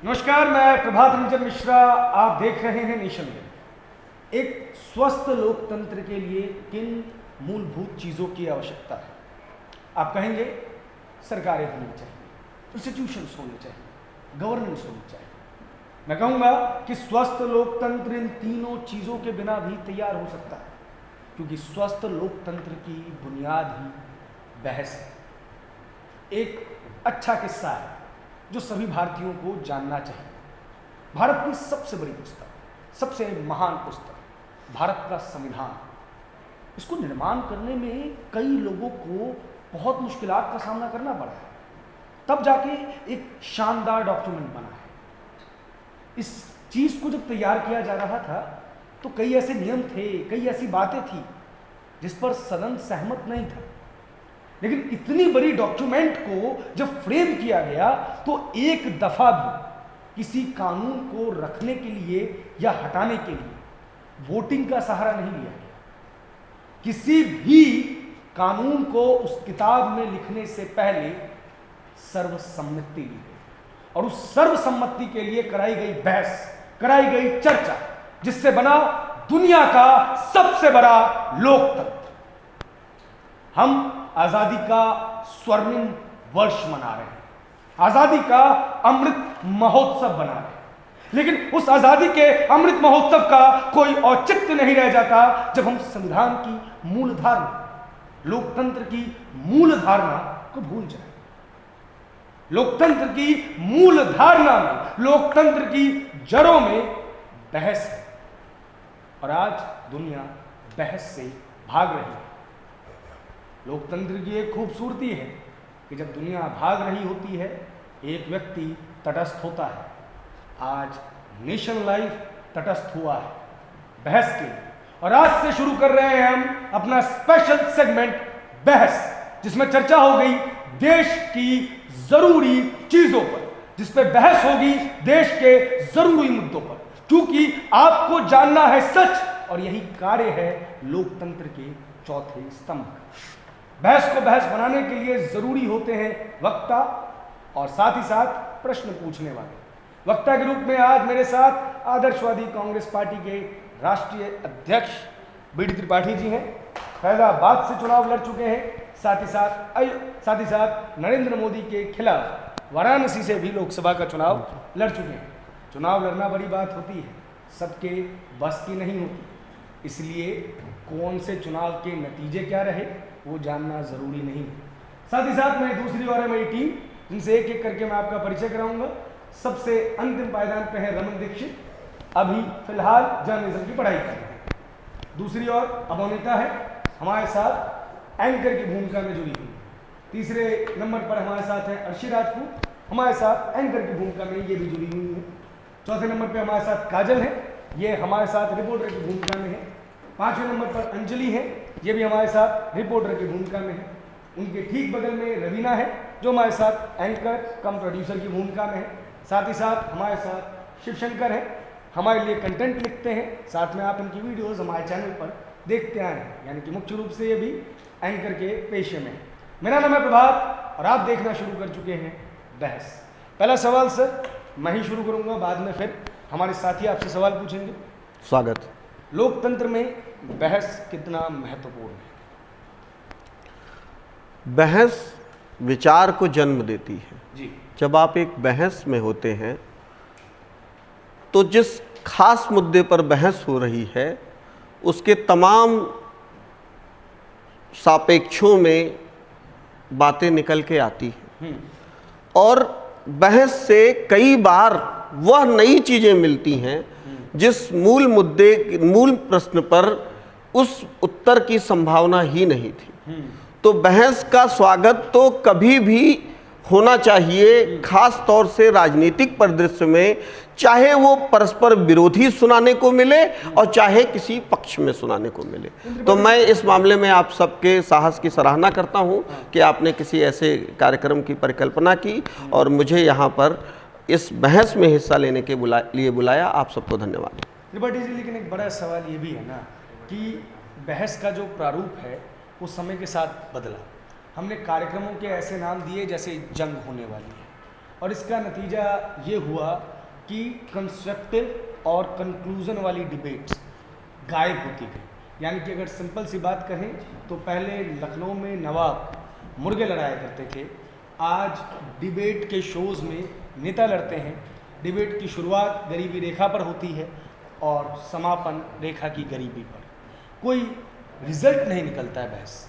नमस्कार, मैं प्रभात रंजन मिश्रा। आप देख रहे हैं नेशन में। एक स्वस्थ लोकतंत्र के लिए किन मूलभूत चीज़ों की आवश्यकता है? आप कहेंगे सरकारें होनी चाहिए, इंस्टीट्यूशंस होने चाहिए, गवर्नेंस होनी चाहिए। मैं कहूँगा कि स्वस्थ लोकतंत्र इन तीनों चीज़ों के बिना भी तैयार हो सकता है, क्योंकि स्वस्थ लोकतंत्र की बुनियाद ही बहस है। एक अच्छा किस्सा है जो सभी भारतीयों को जानना चाहिए। भारत की सबसे बड़ी पुस्तक, सबसे महान पुस्तक, भारत का संविधान, इसको निर्माण करने में कई लोगों को बहुत मुश्किलात का सामना करना पड़ा है, तब जाके एक शानदार डॉक्यूमेंट बना है। इस चीज़ को जब तैयार किया जा रहा था तो कई ऐसे नियम थे, कई ऐसी बातें थी जिस पर सदन सहमत नहीं था, लेकिन इतनी बड़ी डॉक्यूमेंट को जब फ्रेम किया गया तो एक दफा भी किसी कानून को रखने के लिए या हटाने के लिए वोटिंग का सहारा नहीं लिया गया। किसी भी कानून को उस किताब में लिखने से पहले सर्वसम्मति ली गई, और उस सर्वसम्मति के लिए कराई गई बहस, कराई गई चर्चा, जिससे बना दुनिया का सबसे बड़ा लोकतंत्र। हम आजादी का स्वर्णिम वर्ष मना रहे हैं, आजादी का अमृत महोत्सव बना रहे हैं, लेकिन उस आजादी के अमृत महोत्सव का कोई औचित्य नहीं रह जाता जब हम संविधान की मूल धारणा, लोकतंत्र की मूल धारणा को भूल जाए। लोकतंत्र की मूल धारणा में, लोकतंत्र की जड़ों में बहस है, और आज दुनिया बहस से भाग रही है। लोकतंत्र की एक खूबसूरती है कि जब दुनिया भाग रही होती है, एक व्यक्ति तटस्थ होता है। आज नेशन लाइव तटस्थ हुआ है बहस के लिए, और आज से शुरू कर रहे हैं हम अपना स्पेशल सेगमेंट बहस, जिसमें चर्चा हो गई देश की जरूरी चीजों पर, जिस पे बहस होगी देश के जरूरी मुद्दों पर, क्योंकि आपको जानना है सच, और यही कार्य है लोकतंत्र के चौथे स्तंभ। बहस को बहस बनाने के लिए जरूरी होते हैं वक्ता और साथ ही साथ प्रश्न पूछने वाले। वक्ता के रूप में आज मेरे साथ आदर्शवादी कांग्रेस पार्टी के राष्ट्रीय अध्यक्ष बीडी त्रिपाठी जी हैं। फैजाबाद से चुनाव लड़ चुके हैं, साथ ही साथ नरेंद्र मोदी के खिलाफ वाराणसी से भी लोकसभा का चुनाव लड़ चुके हैं। चुनाव लड़ना बड़ी बात होती है, सबके बस की नहीं होती, इसलिए कौन से चुनाव के नतीजे क्या रहे वो जानना जरूरी नहीं है। साथ ही साथ मैं दूसरी ओर है मेरी टीम, जिनसे एक एक करके मैं आपका परिचय कराऊंगा। सबसे अंतिम पायदान पे है रमन दीक्षित, अभी फिलहाल जर्नलिज्म की पढ़ाई कर रहे हैं। दूसरी ओर अमोनिता है, हमारे साथ एंकर की भूमिका में जुड़ी हुई। तीसरे नंबर पर हमारे साथ है अर्शी राजपूत, हमारे साथ एंकर की भूमिका में ये भी जुड़ी हुई है। चौथे नंबर पर हमारे साथ काजल है, ये हमारे साथ रिपोर्टर की भूमिका में है। पांचवें नंबर पर अंजलि है, ये भी हमारे साथ रिपोर्टर की भूमिका में है। उनके ठीक बगल में रवीना है, जो हमारे साथ एंकर कम प्रोड्यूसर की भूमिका में है। साथ ही साथ हमारे साथ शिवशंकर है, हमारे लिए कंटेंट लिखते हैं, साथ में आप इनकी वीडियोस हमारे चैनल पर देखते आए हैं, यानी कि मुख्य रूप से ये भी एंकर के पेशे में है। मेरा नाम है प्रभात और आप देखना शुरू कर चुके हैं बहस। पहला सवाल सर मैं ही शुरू करूँगा, बाद में फिर हमारे साथी आपसे सवाल पूछेंगे। स्वागत। लोकतंत्र में बहस कितना महत्वपूर्ण है? बहस विचार को जन्म देती है जी। जब आप एक बहस में होते हैं तो जिस खास मुद्दे पर बहस हो रही है उसके तमाम सापेक्षों में बातें निकल के आती हैं, और बहस से कई बार वह नई चीज़ें मिलती हैं जिस मूल मुद्दे, मूल प्रश्न पर उस उत्तर की संभावना ही नहीं थी। तो बहस का स्वागत तो कभी भी होना चाहिए, खास तौर से राजनीतिक परिदृश्य में, चाहे वो परस्पर विरोधी सुनाने को मिले और चाहे किसी पक्ष में सुनाने को मिले। तो मैं इस मामले में आप सबके साहस की सराहना करता हूं कि आपने किसी ऐसे कार्यक्रम की परिकल्पना की और मुझे यहाँ पर इस बहस में हिस्सा लेने के लिए बुलाया। आप सबको धन्यवाद। त्रिपाठी जी, लेकिन एक बड़ा सवाल ये भी है ना कि बहस का जो प्रारूप है वो समय के साथ बदला। हमने कार्यक्रमों के ऐसे नाम दिए जैसे जंग होने वाली है, और इसका नतीजा ये हुआ कि कंस्ट्रक्टिव और कंक्लूजन वाली डिबेट्स गायब होती गई। यानी कि अगर सिंपल सी बात कहें तो पहले लखनऊ में नवाब मुर्गे लड़ाया करते थे, आज डिबेट के शोज़ में नेता लड़ते हैं। डिबेट की शुरुआत गरीबी रेखा पर होती है और समापन रेखा की गरीबी पर, कोई रिजल्ट नहीं निकलता है बहस।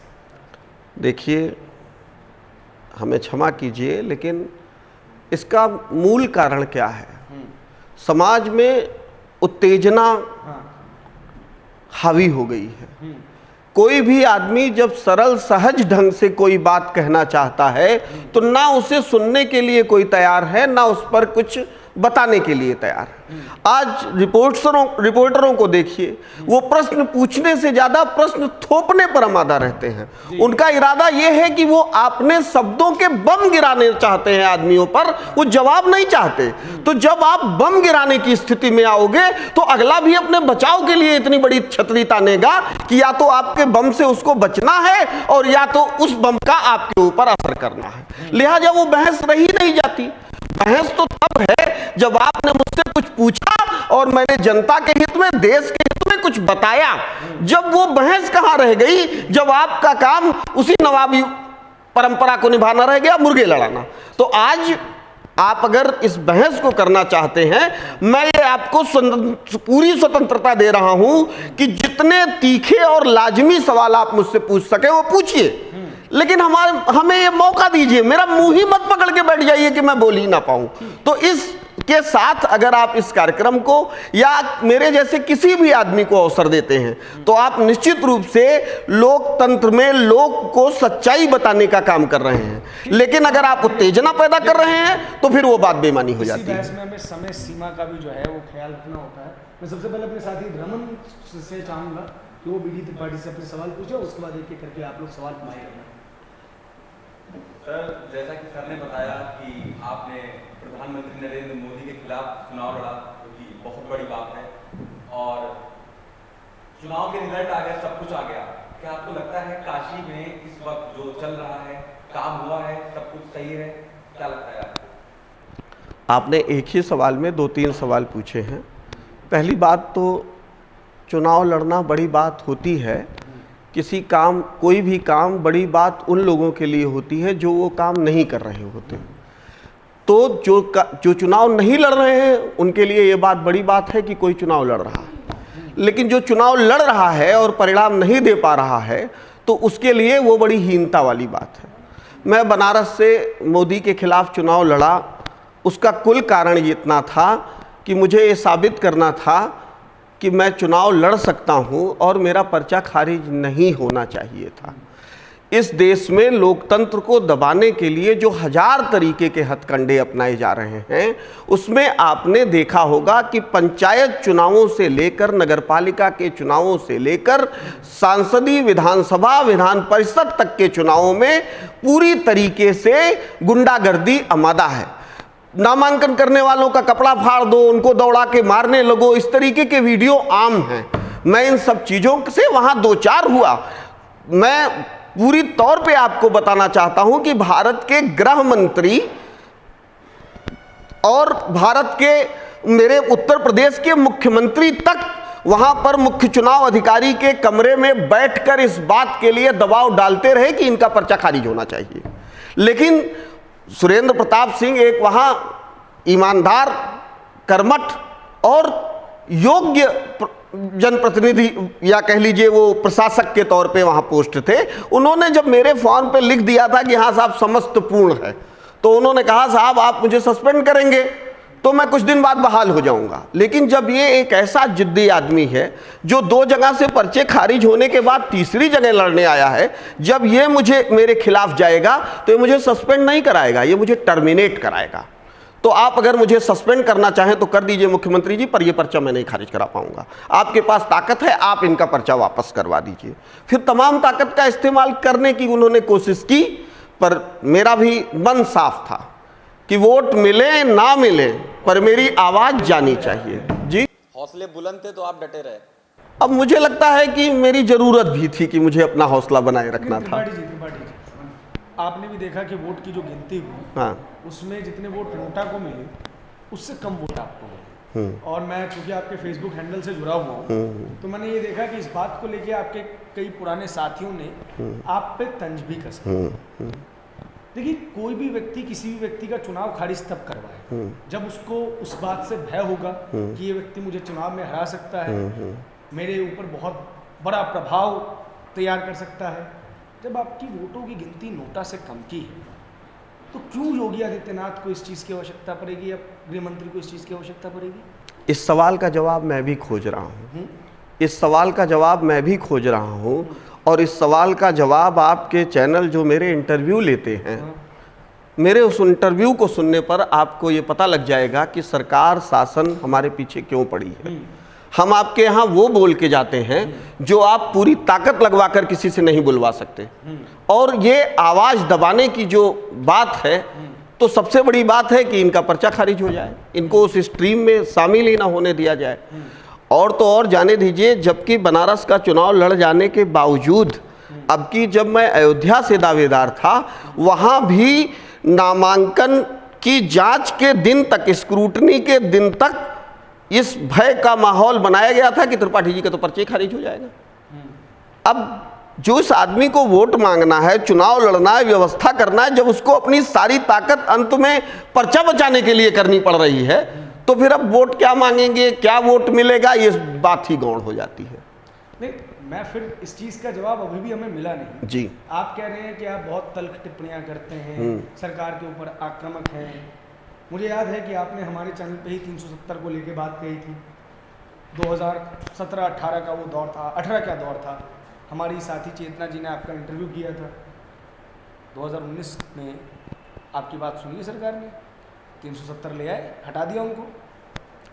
देखिए, हमें क्षमा कीजिए, लेकिन इसका मूल कारण क्या है? समाज में उत्तेजना हावी हो गई है। कोई भी आदमी जब सरल सहज ढंग से कोई बात कहना चाहता है तो ना उसे सुनने के लिए कोई तैयार है, ना उस पर कुछ बताने के लिए तैयार है। आज रिपोर्टरों को देखिए, वो प्रश्न पूछने से ज्यादा प्रश्न थोपने पर आमादा रहते हैं। उनका इरादा यह है कि वो अपने शब्दों के बम गिराने चाहते हैं आदमियों पर, वो जवाब नहीं चाहते। तो जब आप बम गिराने की स्थिति में आओगे तो अगला भी अपने बचाव के लिए इतनी बड़ी छतरी तानेगा कि या तो आपके बम से उसको बचना है और या तो उस बम का आपके ऊपर असर करना है। लिहाजा वो बहस रही नहीं जाती। बहस तो तब है जब आपने मुझसे कुछ पूछा और मैंने जनता के हित में, देश के हित में कुछ बताया। जब वो बहस कहां रह गई, जब आपका काम उसी नवाबी परंपरा को निभाना रह गया, मुर्गे लड़ाना। तो आज आप अगर इस बहस को करना चाहते हैं, मैं ये आपको पूरी स्वतंत्रता दे रहा हूं कि जितने तीखे और लाजमी सवाल आप मुझसे पूछ सके वो पूछिए, लेकिन हमें ये मौका दीजिए। मेरा मुंह ही मत पकड़ के बैठ जाइए कि मैं बोल ही ना पाऊं। तो इसके साथ अगर आप इस कार्यक्रम को या मेरे जैसे किसी भी आदमी को अवसर देते हैं तो आप निश्चित रूप से लोकतंत्र में लोग को सच्चाई बताने का काम कर रहे हैं। लेकिन अगर आप उत्तेजना पैदा कर रहे हैं तो फिर वो बात बेमानी हो जाती है। बहस में हमें समय सीमा का भी जो है वो ख्याल रखना होता है। मैं सबसे पहले अपने साथी रमन से चाहूंगा कि वो बीडी त्रिपाठी से अपने सवाल पूछे, उसके बाद एक एक करके आप लोग सवाल पूछे। सर, जैसा कि सर ने बताया कि आपने प्रधानमंत्री नरेंद्र मोदी के खिलाफ चुनाव लड़ा, जो कि बहुत बड़ी बात है, और चुनाव के रिजल्ट आ गए, सब कुछ आ गया। क्या आपको लगता है काशी में इस वक्त जो चल रहा है, काम हुआ है, सब कुछ सही है? क्या लगता है आपको? आपने एक ही सवाल में 2-3 सवाल पूछे हैं। पहली बात तो चुनाव लड़ना बड़ी बात होती है। कोई भी काम बड़ी बात उन लोगों के लिए होती है जो वो काम नहीं कर रहे होते। तो जो चुनाव नहीं लड़ रहे हैं उनके लिए ये बात बड़ी बात है कि कोई चुनाव लड़ रहा है। लेकिन जो चुनाव लड़ रहा है और परिणाम नहीं दे पा रहा है तो उसके लिए वो बड़ी हीनता वाली बात है। मैं बनारस से मोदी के खिलाफ चुनाव लड़ा, उसका कुल कारण ये इतना था कि मुझे ये साबित करना था कि मैं चुनाव लड़ सकता हूं और मेरा पर्चा खारिज नहीं होना चाहिए था। इस देश में लोकतंत्र को दबाने के लिए जो 1000 तरीके के हथकंडे अपनाए जा रहे हैं, उसमें आपने देखा होगा कि पंचायत चुनावों से लेकर नगरपालिका के चुनावों से लेकर सांसदीय, विधानसभा, विधान परिषद तक के चुनावों में पूरी तरीके से गुंडागर्दी आमादा है। नामांकन करने वालों का कपड़ा फाड़ दो, उनको दौड़ा के मारने लगो, इस तरीके के वीडियो आम हैं। मैं इन सब चीज़ों से वहाँ 2-4 हुआ। मैं पूरी तौर पे आपको बताना चाहता हूं कि भारत के गृह मंत्री और भारत के मेरे उत्तर प्रदेश के मुख्यमंत्री तक वहां पर मुख्य चुनाव अधिकारी के कमरे में बैठकर इस बात के लिए दबाव डालते रहे कि इनका पर्चा खारिज होना चाहिए। लेकिन सुरेंद्र प्रताप सिंह एक वहां ईमानदार, कर्मठ और योग्य जनप्रतिनिधि या कह लीजिए वो प्रशासक के तौर पे वहां पोस्ट थे। उन्होंने जब मेरे फॉर्म पे लिख दिया था कि हाँ साहब समस्त पूर्ण है, तो उन्होंने कहा साहब आप मुझे सस्पेंड करेंगे तो मैं कुछ दिन बाद बहाल हो जाऊंगा। लेकिन जब ये एक ऐसा जिद्दी आदमी है जो 2 जगह से पर्चे खारिज होने के बाद तीसरी जगह लड़ने आया है, जब ये मेरे खिलाफ जाएगा तो ये मुझे सस्पेंड नहीं कराएगा, ये मुझे टर्मिनेट कराएगा। तो आप अगर मुझे सस्पेंड करना चाहें तो कर दीजिए मुख्यमंत्री जी, पर ये पर्चा मैं नहीं खारिज करा पाऊंगा। आपके पास ताकत है, आप इनका पर्चा वापस करवा दीजिए। फिर तमाम ताकत का इस्तेमाल करने की उन्होंने कोशिश की, पर मेरा भी मन साफ था कि वोट मिले ना मिले पर मेरी आवाज जानी चाहिए। जी, हौसले बुलंद थे तो आप डटे रहे। अब मुझे लगता है कि मेरी जरूरत भी थी कि मुझे अपना हौसला बनाए रखना था। आपने भी देखा कि वोट की जो गिनती हुई, हाँ। उसमें जितने वोट नोटा को मिले उससे कम वोट आपको मिले। और मैं चूंकि आपके फेसबुक हैंडल से जुड़ा हुआ हूँ, तो मैंने ये देखा कि इस बात को लेके आपके कई पुराने साथियों ने आप पे तंज भी कसा। देखिए, कोई भी व्यक्ति किसी भी व्यक्ति का चुनाव खारिज तब करवाए जब उसको उस बात से भय होगा कि ये व्यक्ति मुझे चुनाव में हरा सकता है, मेरे ऊपर बहुत बड़ा प्रभाव तैयार कर सकता है। जब आपकी वोटों की गिनती नोटा से कम की है, तो क्यों योगी आदित्यनाथ को इस चीज़ की आवश्यकता पड़ेगी या गृह मंत्री को इस चीज़ की आवश्यकता पड़ेगी? इस सवाल का जवाब मैं भी खोज रहा हूँ। इस सवाल का जवाब मैं भी खोज रहा हूँ और इस सवाल का जवाब आपके चैनल जो मेरे इंटरव्यू लेते हैं, मेरे उस इंटरव्यू को सुनने पर आपको ये पता लग जाएगा कि सरकार शासन हमारे पीछे क्यों पड़ी है। हम आपके यहाँ वो बोल के जाते हैं जो आप पूरी ताकत लगवा कर किसी से नहीं बुलवा सकते। और ये आवाज़ दबाने की जो बात है, तो सबसे बड़ी बात है कि इनका पर्चा खारिज हो जाए, इनको उस स्ट्रीम में शामिल ही ना होने दिया जाए। और तो और जाने दीजिए, जबकि बनारस का चुनाव लड़ जाने के बावजूद अब की जब मैं अयोध्या से दावेदार था, वहाँ भी नामांकन की जांच के दिन तक, स्क्रूटनी के दिन तक इस भय का माहौल बनाया गया था कि त्रिपाठी जी का तो पर्चे खारिज हो जाएगा। अब जो इस आदमी को वोट मांगना है, चुनाव लड़ना है, व्यवस्था करना है, जब उसको अपनी सारी ताकत अंत में पर्चा बचाने के लिए करनी पड़ रही है, तो फिर अब वोट क्या मांगेंगे, क्या वोट मिलेगा, ये बात ही गौण हो जाती है। नहीं, मैं फिर इस चीज़ का जवाब अभी भी हमें मिला नहीं। जी, आप कह रहे हैं कि आप बहुत तल्ख टिप्पणियां करते हैं, सरकार के ऊपर आक्रामक हैं। मुझे याद है कि आपने हमारे चैनल पे ही 370 को लेके बात कही थी। 2017-18 का वो दौर था, 18 का दौर था। हमारी साथी चेतना जी ने आपका इंटरव्यू किया था। 2019 में आपकी बात सुन ली सरकार ने, 370 ले आए, हटा दिया उनको।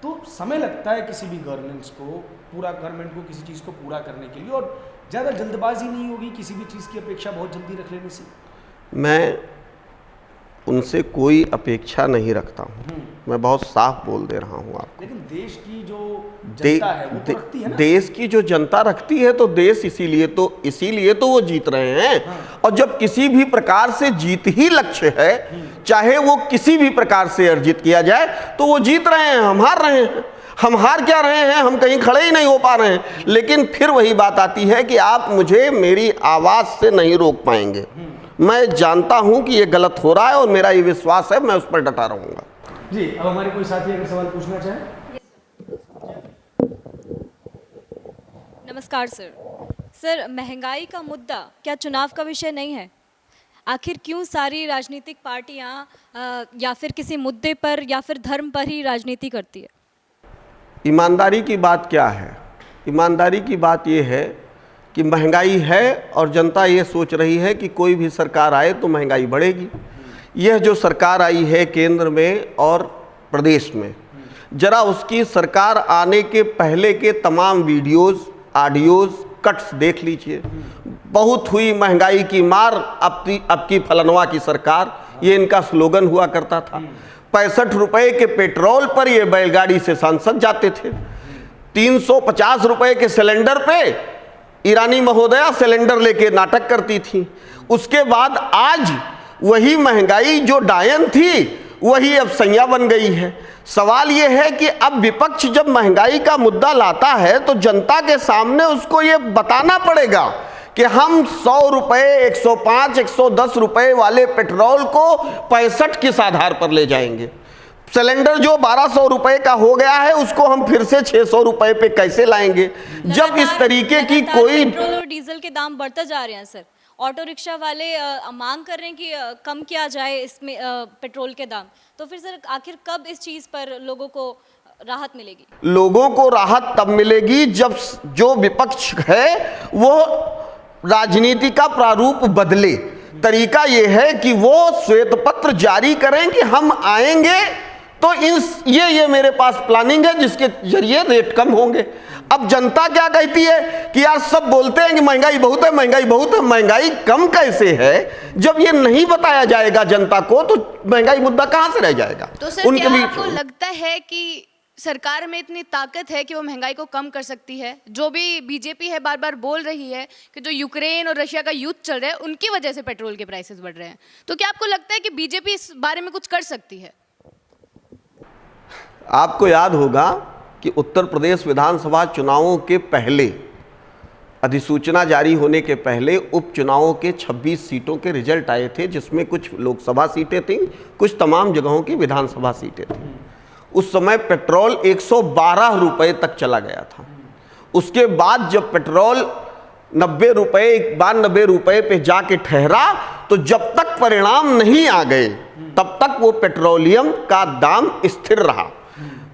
तो समय लगता है किसी भी गवर्नेंस को, पूरा गवर्नमेंट को किसी चीज़ को पूरा करने के लिए, और ज़्यादा जल्दबाजी नहीं होगी किसी भी चीज़ की अपेक्षा बहुत जल्दी रख लेने से। मैं उनसे कोई अपेक्षा नहीं रखता हूँ, मैं बहुत साफ बोल दे रहा हूँ आपको। लेकिन देश की जो जनता है वो तो रखती है ना? देश की जो जनता रखती है, तो देश इसीलिए तो वो जीत रहे हैं। और जब किसी भी प्रकार से जीत ही लक्ष्य है, चाहे वो किसी भी प्रकार से अर्जित किया जाए, तो वो जीत रहे हैं, हम हार रहे हैं। हम हार क्या रहे हैं, हम कहीं खड़े ही नहीं हो पा रहे हैं। लेकिन फिर वही बात आती है कि आप मुझे मेरी आवाज़ से नहीं रोक पाएंगे। मैं जानता हूं कि ये गलत हो रहा है और मेरा ये विश्वास है, मैं उस पर डटा रहूंगा। जी, अब हमारे कोई साथी अगर सवाल पूछना चाहें। नमस्कार सर, महंगाई का मुद्दा क्या चुनाव का विषय नहीं है? आखिर क्यों सारी राजनीतिक पार्टियां या फिर किसी मुद्दे पर या फिर धर्म पर ही राजनीति करती है? ईमानदारी की बात क्या है? ईमानदारी की बात ये है कि महंगाई है और जनता ये सोच रही है कि कोई भी सरकार आए तो महंगाई बढ़ेगी। यह जो सरकार आई है केंद्र में और प्रदेश में, जरा उसकी सरकार आने के पहले के तमाम वीडियोस, ऑडियोज, कट्स देख लीजिए। बहुत हुई महंगाई की मार, अब की फलनवा की सरकार, ये इनका स्लोगन हुआ करता था। 65 रुपए के पेट्रोल पर ये बैलगाड़ी से सांसद जाते थे। 350 रुपए के सिलेंडर पे ईरानी महोदया सिलेंडर लेके नाटक करती थी। उसके बाद आज वही महंगाई जो डायन थी, वही अब सैया बन गई है। सवाल ये है कि अब विपक्ष जब महंगाई का मुद्दा लाता है, तो जनता के सामने उसको ये बताना पड़ेगा कि हम 100 रुपए, 105, 110 रुपए वाले पेट्रोल को 65 किस आधार पर ले जाएंगे। सिलेंडर जो 1200 रुपए का हो गया है, उसको हम फिर से 600 रुपए पे कैसे लाएंगे? जब इस तरीके की कोई पेट्रोल और डीजल के दाम बढ़ते जा रहे हैं सर, ऑटो रिक्शा वाले मांग कर रहे हैं कि कम किया जाए इसमें पेट्रोल के दाम, तो फिर सर आखिर कब इस चीज़ पर लोगों को राहत मिलेगी? लोगों को राहत तब मिलेगी जब जो विपक्ष है वो राजनीति का प्रारूप बदले। तरीका ये है कि वो श्वेत पत्र जारी करें कि हम आएंगे तो ये मेरे पास प्लानिंग है जिसके जरिए रेट कम होंगे। अब जनता क्या कहती है कि यार सब बोलते हैं कि महंगाई बहुत है, महंगाई बहुत है, महंगाई कम कैसे है? जब ये नहीं बताया जाएगा जनता को, तो महंगाई मुद्दा कहां से रह जाएगा? तो सर क्या आपको लगता है कि सरकार में इतनी ताकत है कि वो महंगाई को कम कर सकती है। जो भी बीजेपी है बार बार बोल रही है कि जो यूक्रेन और रशिया का युद्ध चल रहा है उनकी वजह से पेट्रोल के प्राइसेस बढ़ रहे हैं, तो क्या आपको लगता है कि बीजेपी इस बारे में कुछ कर सकती है? आपको याद होगा कि उत्तर प्रदेश विधानसभा चुनावों के पहले, अधिसूचना जारी होने के पहले उपचुनावों के 26 सीटों के रिजल्ट आए थे, जिसमें कुछ लोकसभा सीटें थीं, कुछ तमाम जगहों की विधानसभा सीटें थीं। उस समय पेट्रोल 112 रुपए तक चला गया था। उसके बाद जब पेट्रोल 90 रुपए 92 रुपए पे जाके ठहरा, तो जब तक परिणाम नहीं आ गए तब तक वो पेट्रोलियम का दाम स्थिर रहा।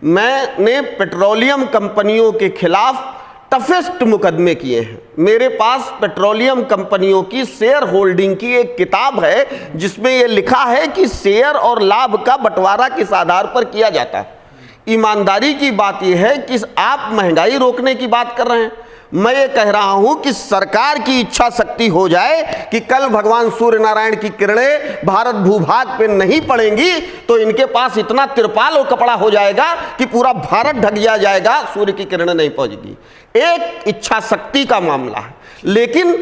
मैंने पेट्रोलियम कंपनियों के खिलाफ टफेस्ट मुकदमे किए हैं। मेरे पास पेट्रोलियम कंपनियों की शेयर होल्डिंग की एक किताब है जिसमें यह लिखा है कि शेयर और लाभ का बंटवारा किस आधार पर किया जाता है। ईमानदारी की बात यह है कि आप महंगाई रोकने की बात कर रहे हैं, मैं ये कह रहा हूं कि सरकार की इच्छा शक्ति हो जाए कि कल भगवान सूर्य नारायण की किरणें भारत भूभाग पे नहीं पड़ेंगी तो इनके पास इतना तिरपाल और कपड़ा हो जाएगा कि पूरा भारत ढक जाएगा, सूर्य की किरणें नहीं पहुंचेगी। एक इच्छा शक्ति का मामला है, लेकिन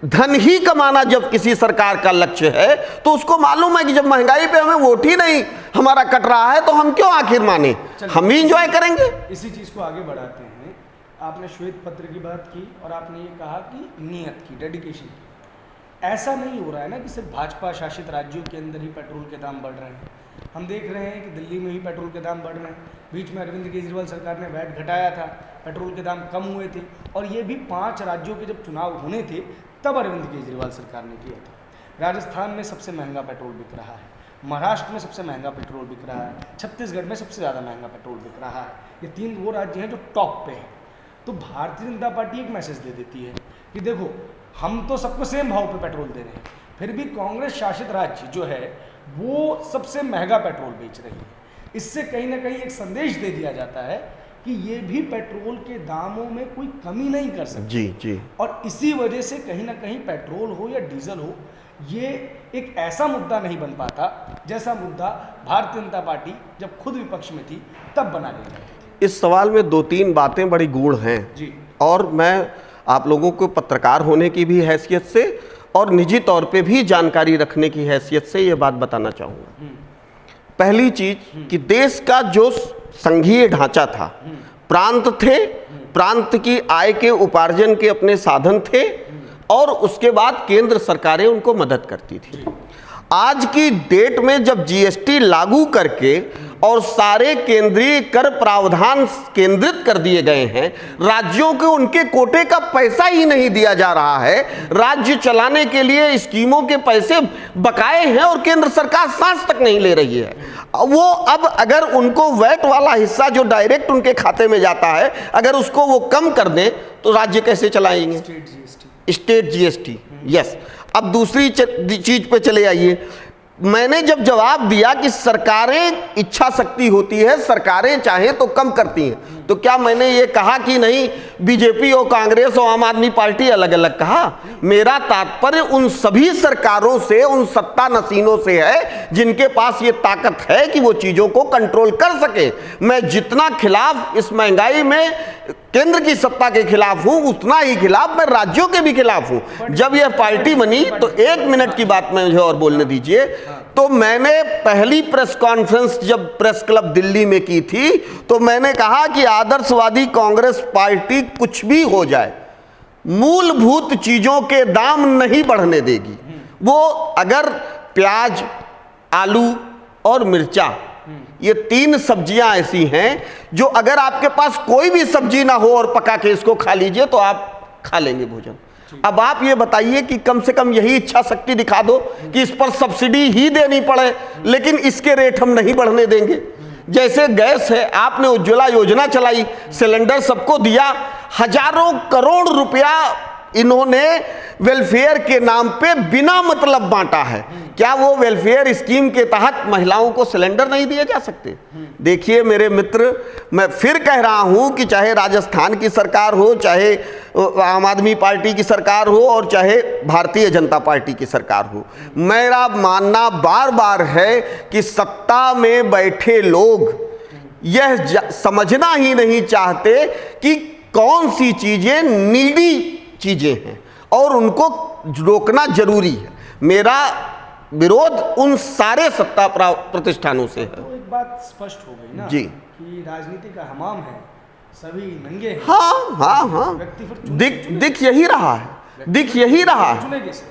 धन ही कमाना जब किसी सरकार का लक्ष्य है तो उसको मालूम है कि जब महंगाई पे हमें वोट ही नहीं हमारा कट रहा है तो हम क्यों आखिर माने, हम भी इंजॉय करेंगे। इसी चीज को आगे बढ़ाते हैं। आपने श्वेत पत्र की बात की और आपने ये कहा कि नियत की, डेडिकेशन की। ऐसा नहीं हो रहा है ना कि सिर्फ भाजपा शासित राज्यों के अंदर ही पेट्रोल के दाम बढ़ रहे हैं। हम देख रहे हैं कि दिल्ली में ही पेट्रोल के दाम बढ़ रहे हैं। बीच में अरविंद केजरीवाल सरकार ने वैट घटाया था, पेट्रोल के दाम कम हुए थे, और ये भी 5 राज्यों के जब चुनाव होने थे तब अरविंद केजरीवाल सरकार ने किया था। राजस्थान में सबसे महंगा पेट्रोल बिक रहा है, महाराष्ट्र में सबसे महंगा पेट्रोल बिक रहा है, छत्तीसगढ़ में सबसे ज़्यादा महंगा पेट्रोल बिक रहा है। ये 3 वो राज्य हैं जो टॉप पे हैं। तो भारतीय जनता पार्टी एक मैसेज दे देती है कि देखो हम तो सबको सेम भाव पे पेट्रोल दे रहे हैं, फिर भी कांग्रेस शासित राज्य जो है वो सबसे महंगा पेट्रोल बेच रही है। इससे कहीं ना कहीं एक संदेश दे दिया जाता है कि ये भी पेट्रोल के दामों में कोई कमी नहीं कर सकती। जी जी। और इसी वजह से कहीं ना कहीं पेट्रोल हो या डीजल हो, ये एक ऐसा मुद्दा नहीं बन पाता जैसा मुद्दा भारतीय जनता पार्टी जब खुद विपक्ष में थी तब बना रही थी। इस सवाल में 2-3 बातें बड़ी गूढ़ हैं जी, और मैं आप लोगों को पत्रकार होने की भी हैसियत से और निजी तौर पे भी जानकारी रखने की हैसियत से ये बात बताना चाहूँगा। पहली चीज कि देश का जो संघीय ढांचा था, प्रांत थे, प्रांत की आय के उपार्जन के अपने साधन थे और उसके बाद केंद्र सरकारें उनको मदद करती थी। आज की डेट में जब जीएसटी लागू करके और सारे केंद्रीय कर प्रावधान केंद्रित कर दिए गए हैं, राज्यों को उनके कोटे का पैसा ही नहीं दिया जा रहा है, राज्य चलाने के लिए स्कीमों के पैसे बकाए हैं और केंद्र सरकार सांस तक नहीं ले रही है। वो अब अगर उनको वैट वाला हिस्सा जो डायरेक्ट उनके खाते में जाता है, अगर उसको वो कम कर दें तो राज्य कैसे चलाएंगे? State GST. यस। अब दूसरी चीज पे चले आइए। मैंने जब जवाब दिया कि सरकारें इच्छा शक्ति होती है, सरकारें चाहें तो कम करती हैं, तो क्या मैंने ये कहा कि नहीं बीजेपी और कांग्रेस और आम आदमी पार्टी अलग अलग कहा? मेरा तात्पर्य उन सभी सरकारों से, उन सत्ता नशीनों से है जिनके पास ये ताकत है कि वो चीजों को कंट्रोल कर सके। मैं जितना खिलाफ इस महंगाई में केंद्र की सत्ता के खिलाफ हूं, उतना ही खिलाफ मैं राज्यों के भी खिलाफ हूं। जब यह पार्टी बनी तो 1 मिनट की बात में मुझे और बोलने दीजिए। तो मैंने पहली प्रेस कॉन्फ्रेंस जब प्रेस क्लब दिल्ली में की थी तो मैंने कहा कि आदर्शवादी कांग्रेस पार्टी कुछ भी हो जाए, मूलभूत चीजों के दाम नहीं बढ़ने देगी। वो अगर प्याज, आलू और मिर्चा, ये 3 सब्जियां ऐसी हैं जो अगर आपके पास कोई भी सब्जी ना हो और पका के इसको खा लीजिए तो आप खा लेंगे भोजन। अब आप ये बताइए कि कम से कम यही इच्छा शक्ति दिखा दो कि इस पर सब्सिडी ही देनी पड़े, लेकिन इसके रेट हम नहीं बढ़ने देंगे। जैसे गैस है, आपने उज्ज्वला योजना चलाई, सिलेंडर सबको दिया, हजारों करोड़ रुपया इन्होंने वेलफेयर के नाम पे बिना मतलब बांटा है। क्या वो वेलफेयर स्कीम के तहत महिलाओं को सिलेंडर नहीं दिए जा सकते? देखिए मेरे मित्र, मैं फिर कह रहा हूं कि चाहे राजस्थान की सरकार हो, चाहे आम आदमी पार्टी की सरकार हो और चाहे भारतीय जनता पार्टी की सरकार हो, मेरा मानना बार बार है कि सत्ता में बैठे लोग समझना ही नहीं चाहते कि कौन सी चीजें नीडी चीजें हैं और उनको रोकना जरूरी है। मेरा विरोध उन सारे सत्ता प्रतिष्ठानों से है। तो एक बात स्पष्ट हो गई ना जी कि राजनीति का हमाम है, सभी नंगे हैं। हाँ व्यक्ति फिर दिख यही रहा है, दिख यही रहा है। चुने कैसे?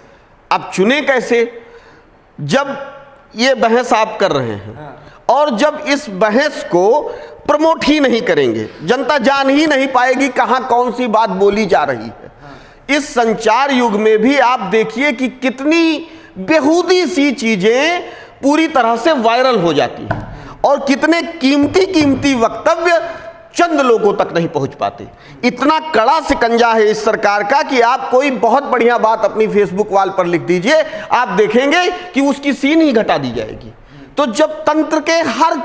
अब चुने कैसे, जब ये बहस आप कर रहे हैं और जब इस बहस को प्रमोट ही नहीं करेंगे, जनता जान ही नहीं पाएगी कहां कौन सी बात बोली जा रही है। इस संचार युग में भी आप देखिए कि कितनी बेहूदी सी चीजें पूरी तरह से वायरल हो जाती हैं और कितने कीमती वक्तव्य चंद लोगों तक नहीं पहुंच पाते। इतना कड़ा शिकंजा है इस सरकार का कि आप कोई बहुत बढ़िया बात अपनी फेसबुक वॉल पर लिख दीजिए, आप देखेंगे कि उसकी सीन ही घटा दी जाएगी। तो जब तंत्र के हर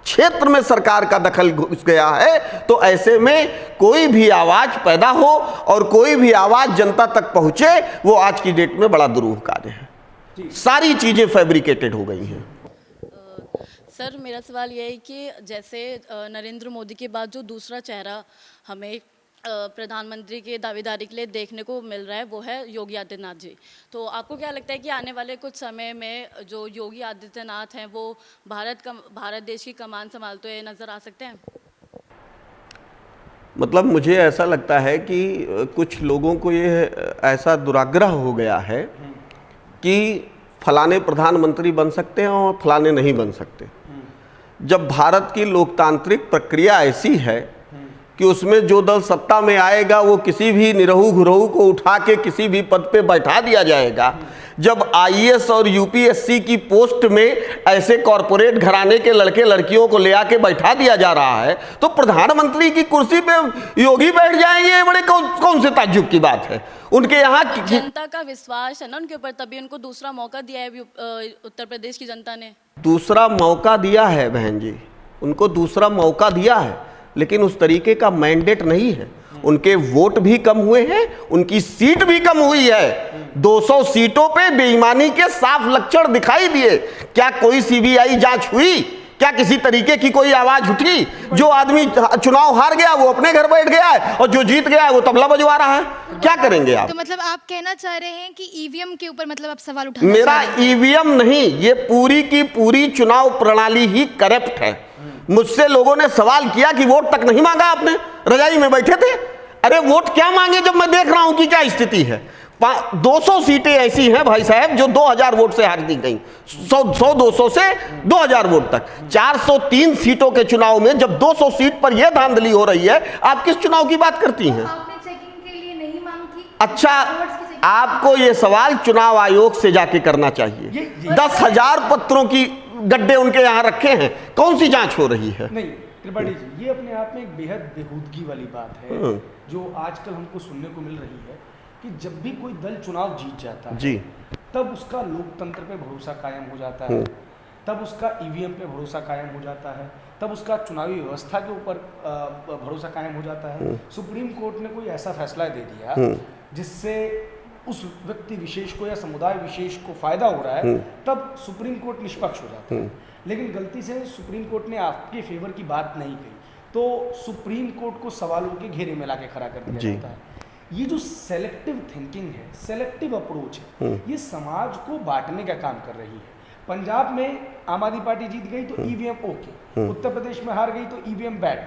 क्षेत्र में सरकार का दखल घुस गया है तो ऐसे में कोई भी आवाज पैदा हो और कोई भी आवाज जनता तक पहुंचे, वो आज की डेट में बड़ा दुरूह कार्य है। सारी चीजें फैब्रिकेटेड हो गई हैं। सर मेरा सवाल यह है कि जैसे नरेंद्र मोदी के बाद जो दूसरा चेहरा हमें प्रधानमंत्री के दावेदारी के लिए देखने को मिल रहा है वो है योगी आदित्यनाथ जी। तो आपको क्या लगता है कि आने वाले कुछ समय में जो योगी आदित्यनाथ हैं वो भारत देश की कमान संभालते हुए नज़र आ सकते हैं? मतलब मुझे ऐसा लगता है कि कुछ लोगों को ये ऐसा दुराग्रह हो गया है कि फलाने प्रधानमंत्री बन सकते हैं और फलाने नहीं बन सकते। जब भारत की लोकतांत्रिक प्रक्रिया ऐसी है कि उसमें जो दल सत्ता में आएगा वो किसी भी निरहू घुरहू को उठा के किसी भी पद पे बैठा दिया जाएगा। जब आईएएस और यूपीएससी की पोस्ट में ऐसे कॉरपोरेट घराने के लड़के लड़कियों को ले आके बैठा दिया जा रहा है तो प्रधानमंत्री की कुर्सी पे योगी बैठ जाएंगे, ये बड़े कौन से ताज्जुब की बात है। उनके यहाँ जनता का विश्वास है ना उनके ऊपर, तभी उनको दूसरा मौका दिया है उत्तर प्रदेश की जनता ने। दूसरा मौका दिया है बहन जी, उनको दूसरा मौका दिया है, लेकिन उस तरीके का मैंडेट नहीं है। उनके वोट भी कम हुए हैं, उनकी सीट भी कम हुई है। 200 सीटों पे बेईमानी के साफ लक्षण दिखाई दिए। क्या कोई सीबीआई जांच हुई? क्या किसी तरीके की कोई आवाज उठी? जो आदमी चुनाव हार गया वो अपने घर बैठ गया है और जो जीत गया है वो तबला बजवा रहा है। क्या करेंगे आप? तो मतलब आप कहना चाह रहे हैं कि ईवीएम के ऊपर मतलब आप सवाल उठाना मेरा चाह रहे हैं? ईवीएम नहीं, ये पूरी की पूरी चुनाव प्रणाली ही करप्ट है। मुझसे लोगों ने सवाल किया कि वोट तक नहीं मांगा आपने, रजाई में बैठे थे। अरे वोट क्या मांगे जब मैं देख रहा हूं कि क्या स्थिति है। 200 सीटें ऐसी हैं भाई साहब जो 2000 वोट से हार दी गई, 100-200 से 2000 वोट तक। 403 सीटों के चुनाव में जब 200 सीट पर यह धांधली हो रही है, आप किस चुनाव की बात करती हैं? आपने चेकिंग के लिए नहीं मांग की? अच्छा, आपको ये सवाल चुनाव आयोग से जाके करना चाहिए। 10,000 पत्रों की गड्ढे उनके यहाँ रखे हैं, कौन सी जांच हो रही है? नहीं त्रिपाठी जी, ये अपने आप में एक बेहद बेहूदगी वाली बात है जो आजकल हमको सुनने को मिल रही है कि जब भी कोई दल चुनाव जीत जाता है जी, तब उसका लोकतंत्र पे भरोसा कायम हो जाता है, तब उसका ईवीएम पे भरोसा कायम हो जाता है, तब उसका चुनावी व्यवस्था के ऊपर भरोसा कायम हो जाता है। सुप्रीम कोर्ट ने कोई ऐसा फैसला दे दिया जिससे उस व्यक्ति विशेष को या समुदाय विशेष को फायदा हो रहा है, तब सुप्रीम कोर्ट निष्पक्ष हो जाता है। लेकिन गलती से सुप्रीम कोर्ट ने आपके फेवर की बात नहीं कही तो सुप्रीम कोर्ट को सवालों के घेरे में लाके खड़ा कर दिया जाता है। ये जो सेलेक्टिव थिंकिंग है, सेलेक्टिव अप्रोच है, ये समाज को बांटने का काम कर रही है। पंजाब में आम आदमी पार्टी जीत गई तो ईवीएम ओके, उत्तर प्रदेश में हार गई तो ईवीएम बैड।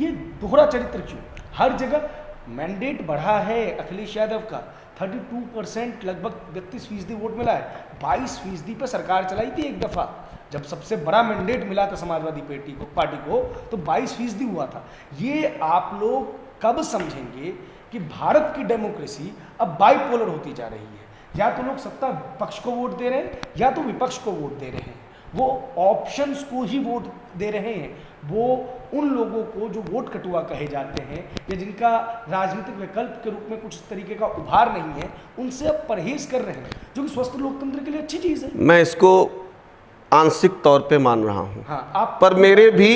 ये दोहरा चरित्र क्यों? हर जगह मैंडेट बढ़ा है अखिलेश यादव का, 32% लगभग 32% वोट मिला है। 22% पे सरकार चलाई थी एक दफा, जब सबसे बड़ा मैंडेट मिला था समाजवादी पार्टी को तो 22% हुआ था। ये आप लोग कब समझेंगे कि भारत की डेमोक्रेसी अब बाइपोलर होती जा रही है? या तो लोग सत्ता पक्ष को वोट दे रहे हैं या तो विपक्ष को वोट दे रहे हैं। वो ऑप्शंस को ही वोट दे रहे हैं। वो उन लोगों को जो वोट कटुआ कहे जाते हैं या जिनका राजनीतिक विकल्प के रूप में कुछ तरीके का उभार नहीं है, उनसे अब परहेज कर रहे हैं, जो कि स्वस्थ लोकतंत्र के लिए अच्छी चीज़ है। मैं इसको आंशिक तौर पे मान रहा हूं। हाँ, आप पर मेरे भी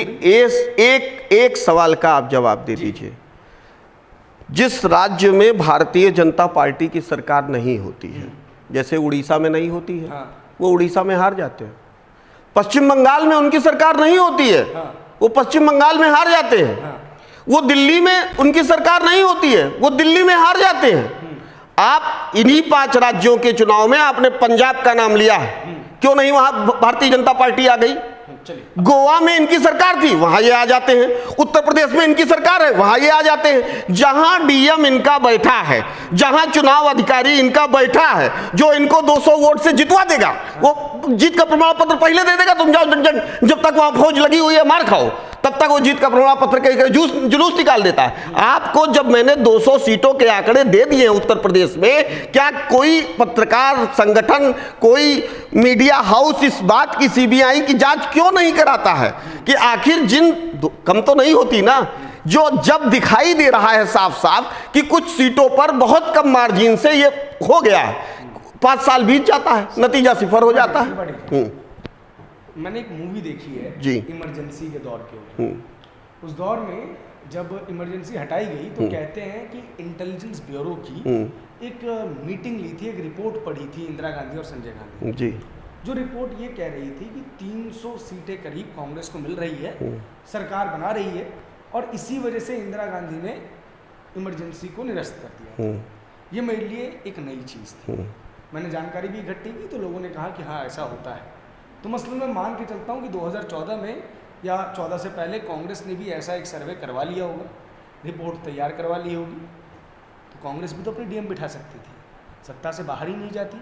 एक सवाल का आप जवाब दे दीजिए। जिस राज्य में भारतीय जनता पार्टी की सरकार नहीं होती है, जैसे उड़ीसा में नहीं होती है, वो उड़ीसा में हार जाते हैं। पश्चिम बंगाल में उनकी सरकार नहीं होती है, वो पश्चिम बंगाल में हार जाते हैं, वो दिल्ली में उनकी सरकार नहीं होती है, वो दिल्ली में हार जाते हैं। आप इन्हीं 5 राज्यों के चुनाव में आपने पंजाब का नाम लिया है, क्यों नहीं वहां भारतीय जनता पार्टी आ गई? गोवा में इनकी सरकार थी, वहां ये आ जाते हैं। उत्तर प्रदेश में इनकी सरकार है, वहां ये आ जाते हैं। जहां डीएम इनका बैठा है, जहां चुनाव अधिकारी इनका बैठा है, जो इनको 200 वोट से जितवा देगा, वो जीत का प्रमाण पत्र पहले दे देगा। तुम जाओ, जब तक वहां फौज लगी हुई है मार खाओ, तब तक वो जीत का प्रमाण पत्र के जुलूस निकाल देता है। आपको जब मैंने 200 सीटों के आंकड़े दे दिए हैं उत्तर प्रदेश में, क्या कोई पत्रकार संगठन, कोई मीडिया हाउस इस बात की सीबीआई की जांच क्यों नहीं कराता है कि आखिर जिन कम तो नहीं होती ना, जो जब दिखाई दे रहा है साफ साफ कि कुछ सीटों पर बहुत कम मार्जिन से ये हो गया है, 5 साल बीत जाता है, नतीजा सिफर हो जाता है। मैंने एक मूवी देखी है जी, इमरजेंसी के दौर के ऊपर। उस दौर में जब इमरजेंसी हटाई गई तो कहते हैं कि इंटेलिजेंस ब्यूरो की एक मीटिंग ली थी, एक रिपोर्ट पढ़ी थी इंदिरा गांधी और संजय गांधी जी, जो रिपोर्ट ये कह रही थी कि 300 सीटें करीब कांग्रेस को मिल रही है, सरकार बना रही है, और इसी वजह से इंदिरा गांधी ने इमरजेंसी को निरस्त कर दिया। ये मेरे लिए एक नई चीज़ थी। मैंने जानकारी भी इकट्ठी की तो लोगों ने कहा कि हाँ ऐसा होता है। तो मसलन मैं मान के चलता हूँ कि 2014 में या 14 से पहले कांग्रेस ने भी ऐसा एक सर्वे करवा लिया होगा, रिपोर्ट तैयार करवा ली होगी, तो कांग्रेस भी तो अपनी डीएम बिठा सकती थी, सत्ता से बाहर ही नहीं जाती।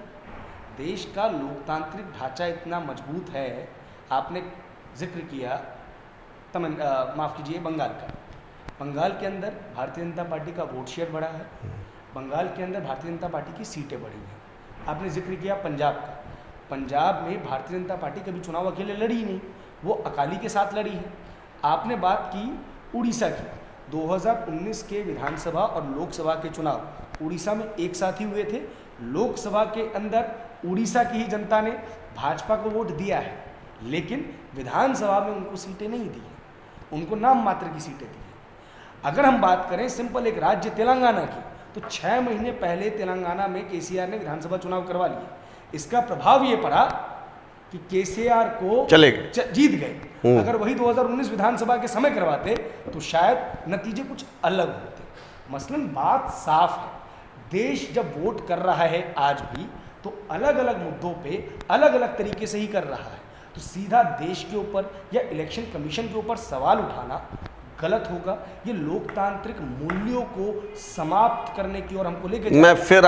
देश का लोकतांत्रिक ढांचा इतना मजबूत है। आपने जिक्र किया माफ़ कीजिए बंगाल का। बंगाल के अंदर भारतीय जनता पार्टी का वोट शेयर बढ़ा है, बंगाल के अंदर भारतीय जनता पार्टी की सीटें बढ़ी हैं। आपने जिक्र किया पंजाब का। पंजाब में भारतीय जनता पार्टी कभी चुनाव अकेले लड़ी नहीं, वो अकाली के साथ लड़ी है। आपने बात की उड़ीसा की। 2019 के विधानसभा और लोकसभा के चुनाव उड़ीसा में एक साथ ही हुए थे। लोकसभा के अंदर उड़ीसा की ही जनता ने भाजपा को वोट दिया है, लेकिन विधानसभा में उनको सीटें नहीं दी हैं, उनको नाम मात्र की सीटें दी हैं। अगर हम बात करें सिंपल एक राज्य तेलंगाना की, तो 6 महीने पहले तेलंगाना में केसीआर ने विधानसभा चुनाव करवा लिए। इसका प्रभाव ये पड़ा कि केसीआर को चले गए, जीत गए। अगर वही 2019 विधानसभा के समय करवाते तो शायद नतीजे कुछ अलग होते। मसलन बात साफ है, देश जब वोट कर रहा है आज भी, तो अलग अलग मुद्दों पे अलग अलग तरीके से ही कर रहा है। तो सीधा देश के ऊपर या इलेक्शन कमीशन के ऊपर सवाल उठाना गलत होगा। ये लोकतांत्रिक मूल्यों को समाप्त करने की ओर हमको लेके मैं फिर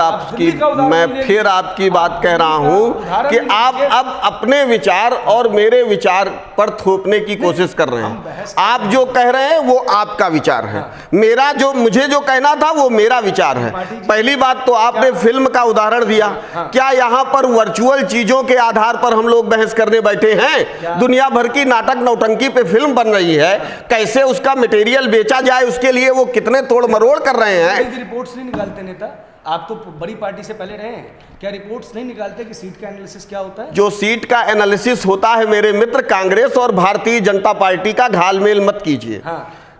आपकी बात कह रहा हूं कि आप अब अपने विचार और मेरे विचार पर थोपने की कोशिश कर रहे हैं। आप जो कह रहे हैं वो आपका विचार है, मेरा जो मुझे जो कहना था वो मेरा विचार है। पहली बात तो आपने फिल्म का उदाहरण दिया, क्या यहां पर वर्चुअल चीजों के आधार पर हम लोग बहस करने बैठे हैं? दुनिया भर की नाटक नौटंकी पे फिल्म बन रही है, कैसे उसका मटेरियल बेचा जाए उसके लिए वो कितने तोड़ मरोड़ कर रहे हैं। रिपोर्ट्स नहीं निकालते नेता, आप तो बड़ी पार्टी से पहले रहे हैं, क्या रिपोर्ट्स नहीं निकालते कि सीट का एनालिसिस क्या होता है? जो सीट का एनालिसिस होता है मेरे मित्र, कांग्रेस और भारतीय जनता पार्टी का घालमेल मत कीजिए।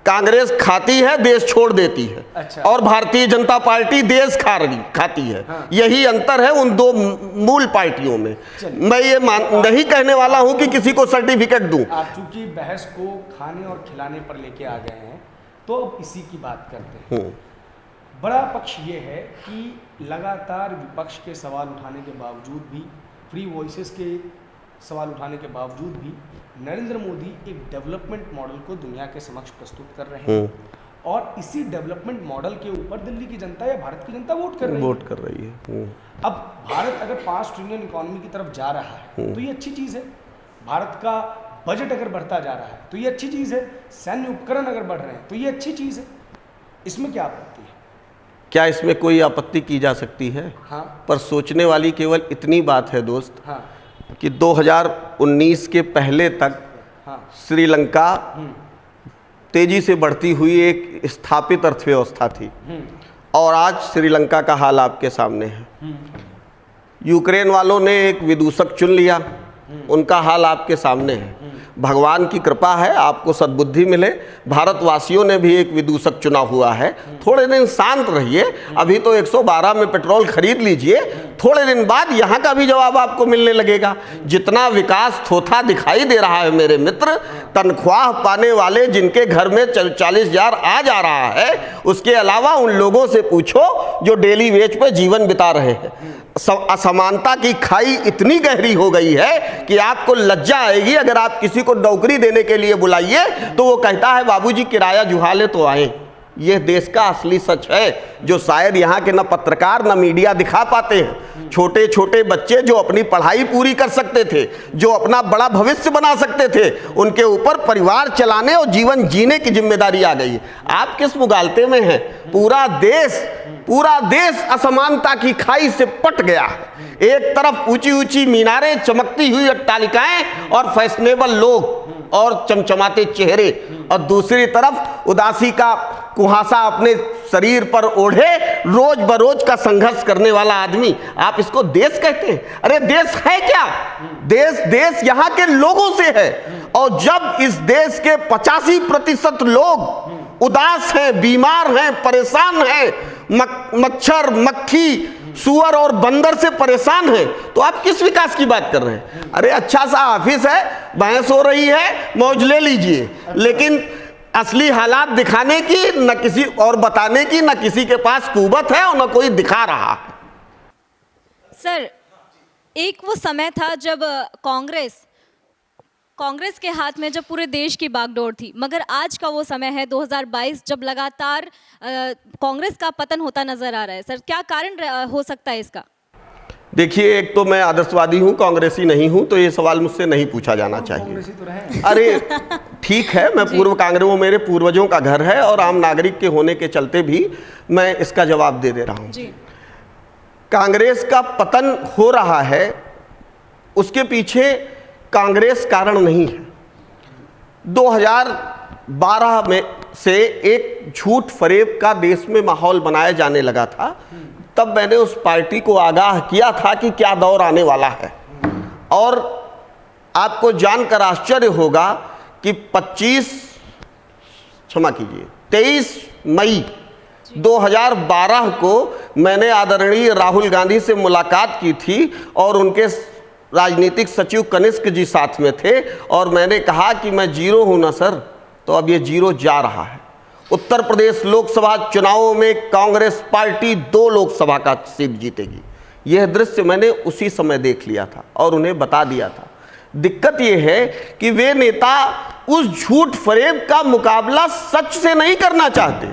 कांग्रेस खाती है, देश छोड़ देती है। अच्छा। और भारतीय जनता पार्टी देश खाती है। यही अंतर है उन दो मूल पार्टियों में। मैं ये नहीं कहने वाला हूं कि किसी को सर्टिफिकेट दूं। आप चूंकि बहस को खाने और खिलाने पर लेके आ गए हैं, तो अब इसी की बात करते हैं। बड़ा पक्ष ये है कि लगातार विपक्ष के सवाल उठाने के बावजूद भी, फ्री वॉइसेस के सवाल उठाने के बावजूद भी, नरेंद्र मोदी एक डेवलपमेंट मॉडल को दुनिया के समक्ष प्रस्तुत कर रहे हैं, और इसी डेवलपमेंट मॉडल के ऊपर दिल्ली की जनता या भारत की जनता वोट कर रही है। अब भारत अगर 5 ट्रिलियन इकोनॉमी की तरफ जा रहा है तो ये अच्छी चीज़ है। भारत का बजट अगर बढ़ता जा रहा है तो ये अच्छी चीज़ है। सैन्य उपकरण अगर बढ़ रहे हैं तो ये अच्छी चीज़ है। इसमें क्या आपत्ति है? क्या इसमें कोई आपत्ति की जा सकती है? पर सोचने वाली केवल इतनी बात है दोस्त, कि 2019 के पहले तक श्रीलंका तेजी से बढ़ती हुई एक स्थापित अर्थव्यवस्था थी, और आज श्रीलंका का हाल आपके सामने है। यूक्रेन वालों ने एक विदूषक चुन लिया, उनका हाल आपके सामने है। भगवान की कृपा है, आपको सद्बुद्धि मिले। भारतवासियों ने भी एक विदूषक चुना हुआ है, थोड़े दिन शांत रहिए। अभी तो 112 में पेट्रोल खरीद लीजिए, थोड़े दिन बाद यहाँ का भी जवाब आपको मिलने लगेगा। जितना विकास थोथा दिखाई दे रहा है मेरे मित्र, तनख्वाह पाने वाले जिनके घर में 40,000 आ जा रहा है, उसके अलावा उन लोगों से पूछो जो डेली वेज पे जीवन बिता रहे हैं। असमानता की खाई इतनी गहरी हो गई है कि आपको लज्जा आएगी। अगर आप किसी को नौकरी देने के लिए बुलाइए तो वो कहता है बाबूजी किराया जुहाले तो आए। यह देश का असली सच है, जो शायद यहाँ के न पत्रकार न मीडिया दिखा पाते हैं। छोटे छोटे बच्चे जो अपनी पढ़ाई पूरी कर सकते थे, जो अपना बड़ा भविष्य बना सकते थे, उनके ऊपर परिवार चलाने और जीवन जीने की जिम्मेदारी आ गई। आप किस मुगालते में हैं? पूरा देश असमानता की खाई से पट गया है। एक तरफ ऊंची ऊंची मीनारें, चमकती हुई अट्टालिकाएं और फैशनेबल लोग और चमचमाते चेहरे, और दूसरी तरफ उदासी का कुहासा अपने शरीर पर ओढ़े रोज बरोज का संघर्ष करने वाला आदमी। आप इसको देश कहते हैं? अरे देश है क्या? देश यहाँ के लोगों से है। और जब इस देश के 85% लोग उदास हैं, बीमार हैं, परेशान हैं, मच्छर, मक्खी, सुअर और बंदर से परेशान हैं, तो आप किस विकास की बात कर रहे हैं? अरे अच्छा सा ऑफिस है, बहस हो रही है, मौज ले लीजिए, लेकिन असली हालात दिखाने की न किसी और बताने की न किसी के पास कुवत है और न कोई दिखा रहा है। सर, एक वो समय था जब कांग्रेस के हाथ में जब पूरे देश की बागडोर थी, मगर आज का वो समय है 2022 जब लगातार कांग्रेस का पतन होता नजर आ रहा है। सर, क्या कारण हो सकता है इसका? देखिए, एक तो मैं आदर्शवादी हूं, कांग्रेसी नहीं हूं, तो ये सवाल मुझसे नहीं पूछा जाना चाहिए। अरे ठीक है, मैं पूर्व कांग्रेस, वो मेरे पूर्वजों का घर है और आम नागरिक के होने के चलते भी मैं इसका जवाब दे रहा हूं। कांग्रेस का पतन हो रहा है, उसके पीछे कांग्रेस कारण नहीं है। 2012 में से एक झूठ फरेब का देश में माहौल बनाया जाने लगा था, तब मैंने उस पार्टी को आगाह किया था कि क्या दौर आने वाला है। और आपको जानकर आश्चर्य होगा कि 23 मई 2012 को मैंने आदरणीय राहुल गांधी से मुलाकात की थी और उनके राजनीतिक सचिव कनिष्क जी साथ में थे, और मैंने कहा कि मैं जीरो हूं ना सर, तो अब ये जीरो जा रहा है। उत्तर प्रदेश लोकसभा चुनावों में कांग्रेस पार्टी 2 लोकसभा का सीट जीतेगी। यह दृश्य मैंने उसी समय देख लिया था और उन्हें बता दिया था। दिक्कत यह है कि वे नेता उस झूठ फरेब का मुकाबला सच से नहीं करना चाहते।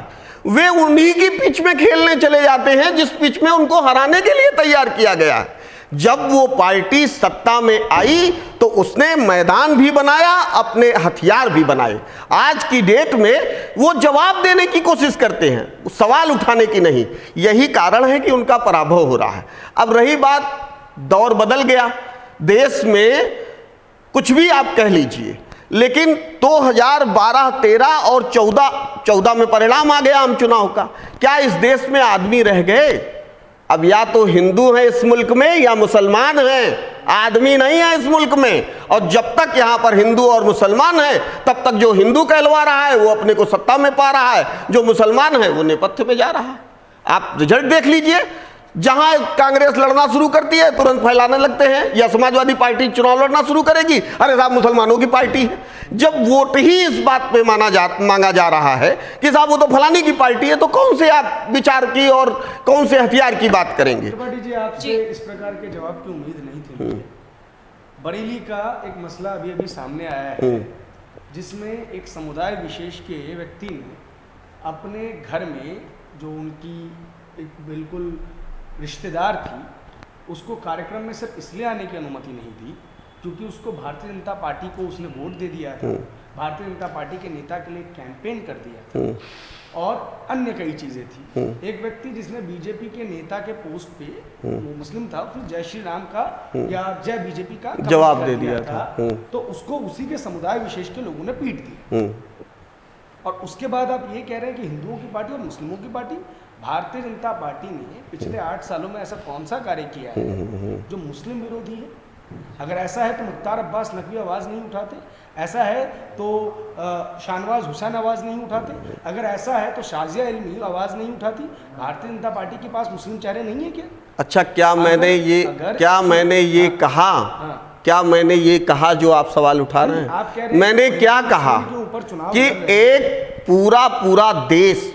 वे उन्हीं की पिच में खेलने चले जाते हैं जिस पिच में उनको हराने के लिए तैयार किया गया है। जब वो पार्टी सत्ता में आई तो उसने मैदान भी बनाया, अपने हथियार भी बनाए। आज की डेट में वो जवाब देने की कोशिश करते हैं, सवाल उठाने की नहीं। यही कारण है कि उनका पराभव हो रहा है। अब रही बात, दौर बदल गया, देश में कुछ भी आप कह लीजिए, लेकिन 2012, 13 और 14 में परिणाम आ गया आम चुनाव का। क्या इस देश में आदमी रह गए? अब या तो हिंदू हैं इस मुल्क में या मुसलमान हैं, आदमी नहीं है इस मुल्क में। और जब तक यहाँ पर हिंदू और मुसलमान है, तब तक जो हिंदू कहलवा रहा है वो अपने को सत्ता में पा रहा है, जो मुसलमान है वो नेपथ्य में जा रहा है। आप रिजल्ट देख लीजिए, जहां कांग्रेस लड़ना शुरू करती है तुरंत फैलाने लगते हैं, या समाजवादी पार्टी चुनाव लड़ना शुरू करेगी, अरे साहब मुसलमानों की पार्टी है। जब वोट ही इस बात पे मांगा जा रहा है कि साहब वो तो फलानी की पार्टी है, तो कौन से आप विचार की और कौन से हथियार की बात करेंगे? त्रिपाठी जी, आपसे इस प्रकार के जवाब की उम्मीद नहीं थी मुझे। बरेली का एक मसला अभी सामने आया है, जिसमें एक समुदाय विशेष के व्यक्ति ने अपने घर में, जो उनकी एक बिल्कुल रिश्तेदार थी, उसको कार्यक्रम में सिर्फ इसलिए आने की अनुमति नहीं दी क्योंकि उसको भारतीय जनता पार्टी को उसने वोट दे दिया था, भारतीय जनता पार्टी के नेता के लिए कैंपेन कर दिया था, और अन्य कई चीज़ें थी। एक व्यक्ति जिसने बीजेपी के नेता के पोस्ट पे, वो मुस्लिम था, उसने जय श्री राम का या जय बीजेपी का जवाब दे दिया था, तो उसको उसी के समुदाय विशेष के लोगों ने पीट दी। और उसके बाद आप ये कह रहे हैं कि हिंदुओं की पार्टी और मुस्लिमों की पार्टी। भारतीय जनता पार्टी ने पिछले 8 सालों में ऐसा कौन सा कार्य किया है जो मुस्लिम विरोधी है? अगर ऐसा है तो मुख्तार अब्बास नकवी आवाज़ नहीं उठाते, ऐसा है तो शाहनवाज हुसैन आवाज़ नहीं उठाते, अगर ऐसा है तो शाजिया इल्मी आवाज़ नहीं उठाती। भारतीय जनता पार्टी के पास मुस्लिम चेहरे नहीं है क्या? अच्छा, क्या मैंने ये कहा, क्या मैंने ये कहा जो आप सवाल उठा रहे हैं? आप कह रहे हैं मैंने क्या कहा कि एक पूरा देश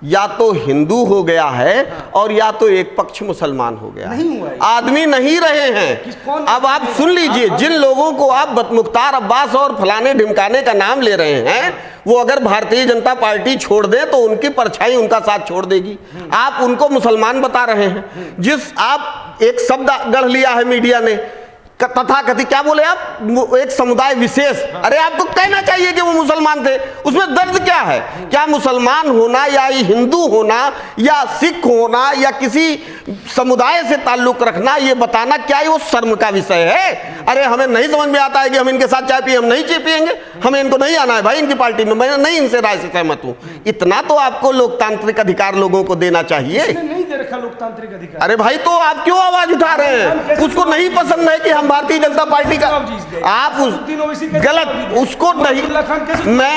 या तो हिंदू हो गया है और या तो एक पक्ष मुसलमान हो गया है, आदमी नहीं रहे हैं। अब आप सुन लीजिए, जिन लोगों को आप मुख्तार अब्बास और फलाने ढिमकाने का नाम ले रहे हैं, वो अगर भारतीय जनता पार्टी छोड़ दे तो उनकी परछाई उनका साथ छोड़ देगी। आप उनको मुसलमान बता रहे हैं। जिस आप एक शब्द गढ़ लिया है मीडिया ने, तथा कथित, क्या बोले आप, एक समुदाय विशेष। अरे आपको कहना चाहिए कि वो मुसलमान थे, उसमें दर्द क्या है? क्या मुसलमान होना या हिंदू होना या सिख होना या किसी समुदाय से ताल्लुक रखना, ये बताना क्या वो शर्म का विषय है? अरे हमें नहीं समझ में आता है कि हम इनके साथ चाय पिए, हम नहीं चाय पिएंगे, हमें इनको नहीं आना है भाई इनकी पार्टी में, मैं नहीं इनसे राय से सहमत हूँ। इतना तो आपको लोकतांत्रिक अधिकार लोगों को देना चाहिए। नहीं दे रखा लोकतांत्रिक अधिकार। अरे भाई, तो आप क्यों आवाज उठा रहे हैं? उसको नहीं पसंद है कि हम भारतीय जनता पार्टी का, आप गलत उसको नहीं,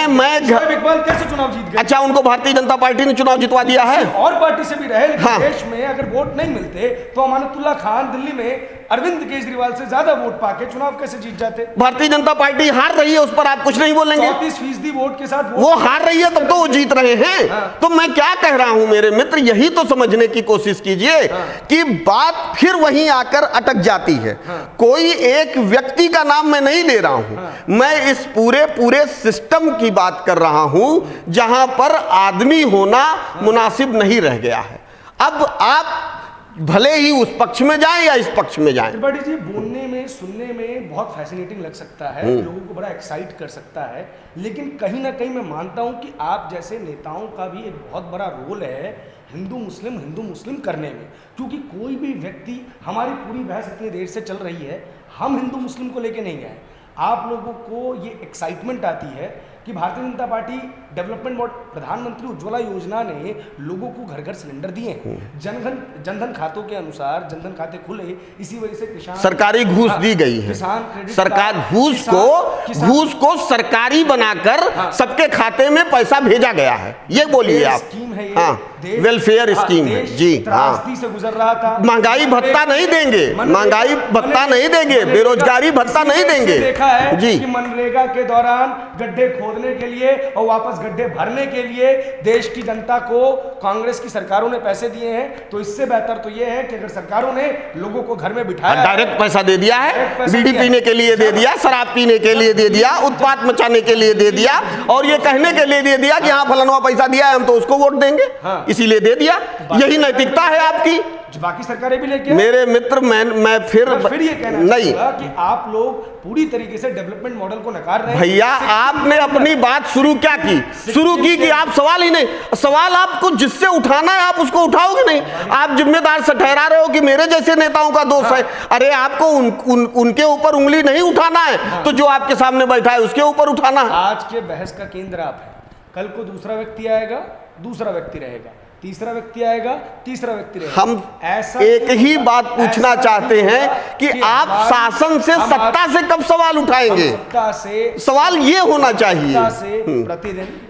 मैं इकबाल कैसे चुनाव जीत गए? अच्छा, उनको भारतीय जनता पार्टी ने चुनाव जितवा दिया है, और पार्टी से भी रहे, लेकिन देश में अगर वोट नहीं मिलते तो अमानतुल्लाह खान दिल्ली में अरविंद केजरीवाल से ज्यादा वोट पाके चुनाव कैसे जीत जाते? भारतीय जनता पार्टी हार रही है, उस पर आप कुछ नहीं बोलेंगे? 34% वोट के साथ वो हार रही है, तब तो वो जीत रहे हैं। तो मैं क्या कह रहा हूं मेरे मित्र, यही तो समझने की कोशिश कीजिए कि बात फिर वहीं आकर अटक जाती है। कोई एक व्यक्ति का नाम मैं नहीं ले रहा हूं, मैं इस पूरे सिस्टम की बात कर रहा हूं, जहां पर आदमी होना मुनासिब नहीं रह गया है। अब आप भले ही उस पक्ष में जाएं या इस पक्ष में जाएं, त्रिपाठी जी, बोलने में सुनने में बहुत फैसिनेटिंग लग सकता है, लोगों को बड़ा एक्साइट कर सकता है, लेकिन कहीं ना कहीं मैं मानता हूं कि आप जैसे नेताओं का भी एक बहुत बड़ा रोल है हिंदू मुस्लिम करने में। क्योंकि कोई भी व्यक्ति, हमारी पूरी बहस इतनी देर से चल रही है, हम हिंदू मुस्लिम को लेके नहीं आए। आप लोगों को ये एक्साइटमेंट आती है कि Bharatiya Janata party development board, प्रधानमंत्री उज्ज्वला योजना ने लोगों को घर घर सिलेंडर दिए हैं, जनधन खातों के अनुसार जनधन खाते खुले, इसी वजह से किसान, सरकारी घूस दी गई है, सरकार घूस को सरकारी बनाकर सबके खाते में पैसा भेजा गया है। ये बोलिए आप, स्कीम है ये वेलफेयर स्कीम है जी। हाँ, से गुजर रहा था, महंगाई भत्ता नहीं देंगे, महंगाई भत्ता नहीं देंगे, बेरोजगारी भत्ता नहीं देंगे। देखा है जी कि मनरेगा के दौरान गड्ढे खोदने के लिए और वापस गड्ढे भरने के लिए देश की जनता को कांग्रेस की सरकारों ने पैसे दिए हैं। तो इससे बेहतर तो यह है कि अगर सरकारों ने लोगों को घर में बिठाया, डायरेक्ट पैसा दे दिया है, बीड़ी पीने के लिए दे दिया, शराब पीने के लिए दे दिया, उत्पात मचाने के लिए दे दिया, और ये कहने के लिए दे दिया कि हाँ फलाना पैसा दिया है, हम तो उसको वोट देंगे, इसीलिए दे दिया। यही नैतिकता है आपकी, जो बाकी सरकारें भी लेके। मेरे मित्र, मैं फिर ये कहना नहीं कि आप लोग पूरी तरीके से डेवलपमेंट मॉडल को नकार रहे हैं। भैया, आपने अपनी बात शुरू क्या की? शुरू की कि आप सवाल ही नहीं, सवाल आपको जिससे उठाना है आप उसको उठाओगे नहीं। आप जिम्मेदार से ठहरा रहे हो कि मेरे जैसे नेताओं का दोष है। अरे आपको उनके ऊपर उंगली नहीं उठाना है, तो जो आपके सामने बैठा है उसके ऊपर उठाना है। आज के बहस का केंद्र आप है, कल को दूसरा व्यक्ति आएगा, दूसरा व्यक्ति रहेगा, तीसरा व्यक्ति आएगा, तीसरा व्यक्ति रहेगा। हम ऐसा एक ही बात पूछना चाहते हैं कि आप शासन से, सत्ता से कब सवाल उठाएंगे? सत्ता से सवाल ये होना चाहिए। सत्ता से प्रतिदिन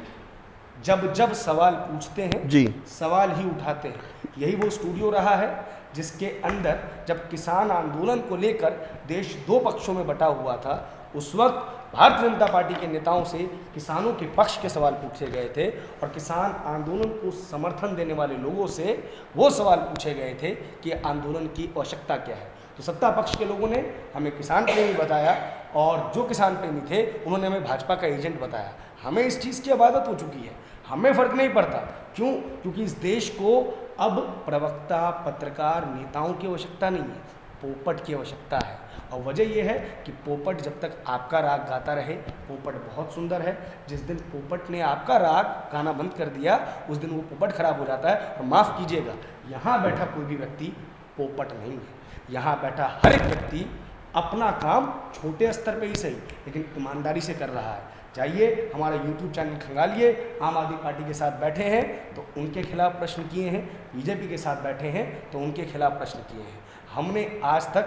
जब सवाल पूछते हैं जी, सवाल ही उठाते हैं। यही वो स्टूडियो रहा है जिसके अंदर जब किसान आंदोलन को लेकर देश दो पक्षों में बटा हुआ था, उस वक्त भारतीय जनता पार्टी के नेताओं से किसानों के पक्ष के सवाल पूछे गए थे और किसान आंदोलन को समर्थन देने वाले लोगों से वो सवाल पूछे गए थे कि आंदोलन की आवश्यकता क्या है। तो सत्ता पक्ष के लोगों ने हमें किसान प्रेमी बताया और जो किसान प्रेमी थे उन्होंने हमें भाजपा का एजेंट बताया। हमें इस चीज़ की आदत हो चुकी है, हमें फ़र्क नहीं पड़ता। क्यों? क्योंकि इस देश को अब प्रवक्ता, पत्रकार, नेताओं की आवश्यकता नहीं है, पोपट की आवश्यकता है। और वजह यह है कि पोपट जब तक आपका राग गाता रहे, पोपट बहुत सुंदर है। जिस दिन पोपट ने आपका राग गाना बंद कर दिया, उस दिन वो पोपट खराब हो जाता है। और माफ़ कीजिएगा, यहाँ बैठा कोई भी व्यक्ति पोपट नहीं है। यहाँ बैठा हर एक व्यक्ति अपना काम छोटे स्तर पे ही सही लेकिन ईमानदारी से कर रहा है। जाइए हमारा YouTube चैनल खंगालिए, आम आदमी पार्टी के साथ बैठे हैं तो उनके खिलाफ प्रश्न किए हैं, बीजेपी के साथ बैठे हैं तो उनके खिलाफ प्रश्न किए हैं। हमने आज तक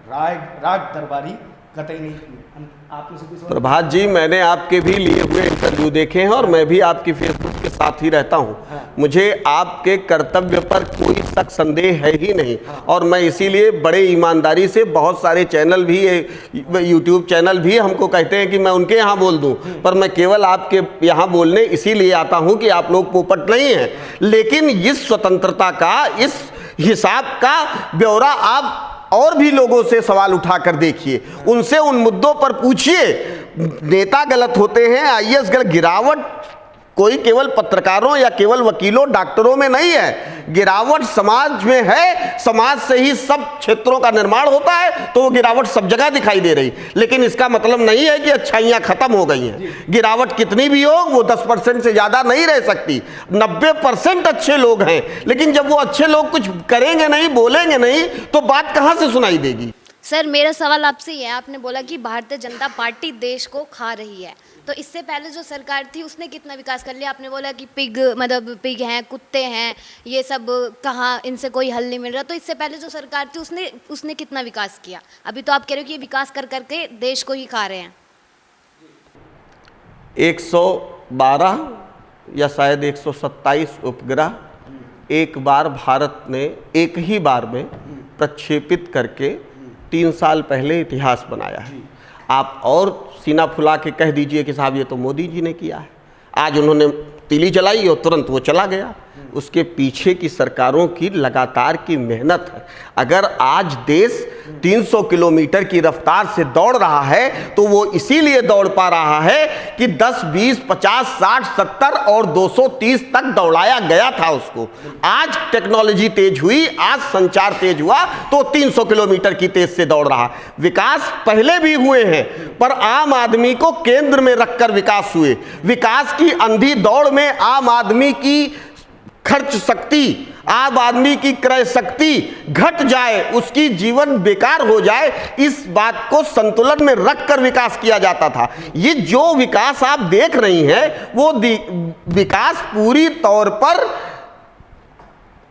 राग दरबारी कतई नहीं। आप में से कोई सवाल? प्रभात जी, मैंने आपके भी लिए हुए इंटरव्यू देखे हैं और मैं भी आपकी फेसबुक के साथ ही रहता हूं। मुझे आपके कर्तव्य पर कोई शक संदेह है ही नहीं। और मैं इसीलिए बड़े ईमानदारी से, बहुत सारे चैनल भी, यूट्यूब चैनल भी हमको कहते हैं कि मैं उनके यहाँ बोल दूं, पर मैं केवल आपके यहाँ बोलने इसीलिए आता हूं कि आप लोग पोपट नहीं हैं। लेकिन इस स्वतंत्रता का, इस हिसाब का ब्यौरा आप और भी लोगों से सवाल उठाकर देखिए, उनसे उन मुद्दों पर पूछिए। नेता गलत होते हैं, आईएएस गलत, गिरावट कोई केवल पत्रकारों या केवल वकीलों डॉक्टरों में नहीं है, गिरावट समाज में है। समाज से ही सब क्षेत्रों का निर्माण होता है, तो वो गिरावट सब जगह दिखाई दे रही। लेकिन इसका मतलब नहीं है कि अच्छाइयाँ खत्म हो गई हैं। गिरावट कितनी भी हो, वो 10% से ज़्यादा नहीं रह सकती। 90% अच्छे लोग हैं, लेकिन जब वो अच्छे लोग कुछ करेंगे नहीं, बोलेंगे नहीं, तो बात कहाँ से सुनाई देगी? सर मेरा सवाल आपसे ये है, आपने बोला कि भारतीय जनता पार्टी देश को खा रही है, तो इससे पहले जो सरकार थी उसने कितना विकास कर लिया? आपने बोला कि पिग हैं, कुत्ते हैं, ये सब कहाँ, इनसे कोई हल नहीं मिल रहा। तो इससे पहले जो सरकार थी उसने कितना विकास किया? अभी तो आप कह रहे हो कि ये विकास कर करके देश को ही खा रहे हैं। 112 या शायद 127 उपग्रह एक बार भारत ने एक ही बार में प्रक्षेपित करके 3 साल पहले इतिहास बनाया है। आप और सीना फुला के कह दीजिए कि साहब ये तो मोदी जी ने किया है। आज उन्होंने तीली चलाई और तुरंत वो चला गया। उसके पीछे की सरकारों की लगातार की मेहनत है। अगर आज देश 300 किलोमीटर की रफ्तार से दौड़ रहा है, तो वो इसीलिए दौड़ पा रहा है कि 10, 20, 50, 60, 70 और 230 तक दौड़ाया गया था उसको। आज टेक्नोलॉजी तेज हुई, आज संचार तेज हुआ, तो 300 किलोमीटर की तेज से दौड़ रहा। विकास पहले भी हुए हैं, पर आम आदमी को केंद्र में रखकर विकास हुए। विकास की अंधी दौड़ में आम आदमी की खर्च शक्ति, आम आदमी की क्रय शक्ति घट जाए, उसकी जीवन बेकार हो जाए, इस बात को संतुलन में रखकर विकास किया जाता था। ये जो विकास आप देख रही हैं, वो विकास पूरी तौर पर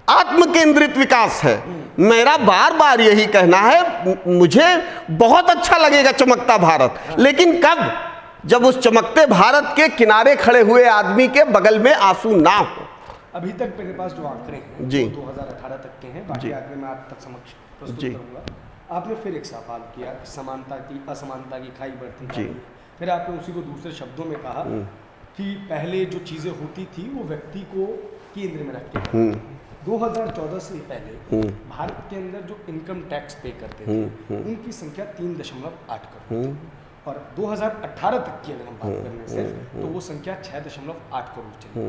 आत्मकेंद्रित विकास है। मेरा बार बार यही कहना है, मुझे बहुत अच्छा लगेगा चमकता भारत, लेकिन कब? जब उस चमकते भारत के किनारे खड़े हुए आदमी के बगल में आंसू ना हो। अभी तक मेरे पास जो आंकड़े हैं जी, 2018 तक के हैं, बाकी आंकड़े मैं आप तक समक्ष प्रस्तुत करूंगा। आपने फिर एक सवाल किया, समानता की असमानता की खाई बढ़ती जा रही है। फिर आपने उसी को दूसरे शब्दों में कहा कि पहले जो चीज़ें होती थी वो व्यक्ति को केंद्र में रख के 2014 से पहले भारत के अंदर जो इनकम टैक्स पे करते थे उनकी संख्या 3.8 करोड़ थी, और 2018 तक की अगर हम बात करें सिर्फ, तो वो संख्या 6.8 करोड़ चली।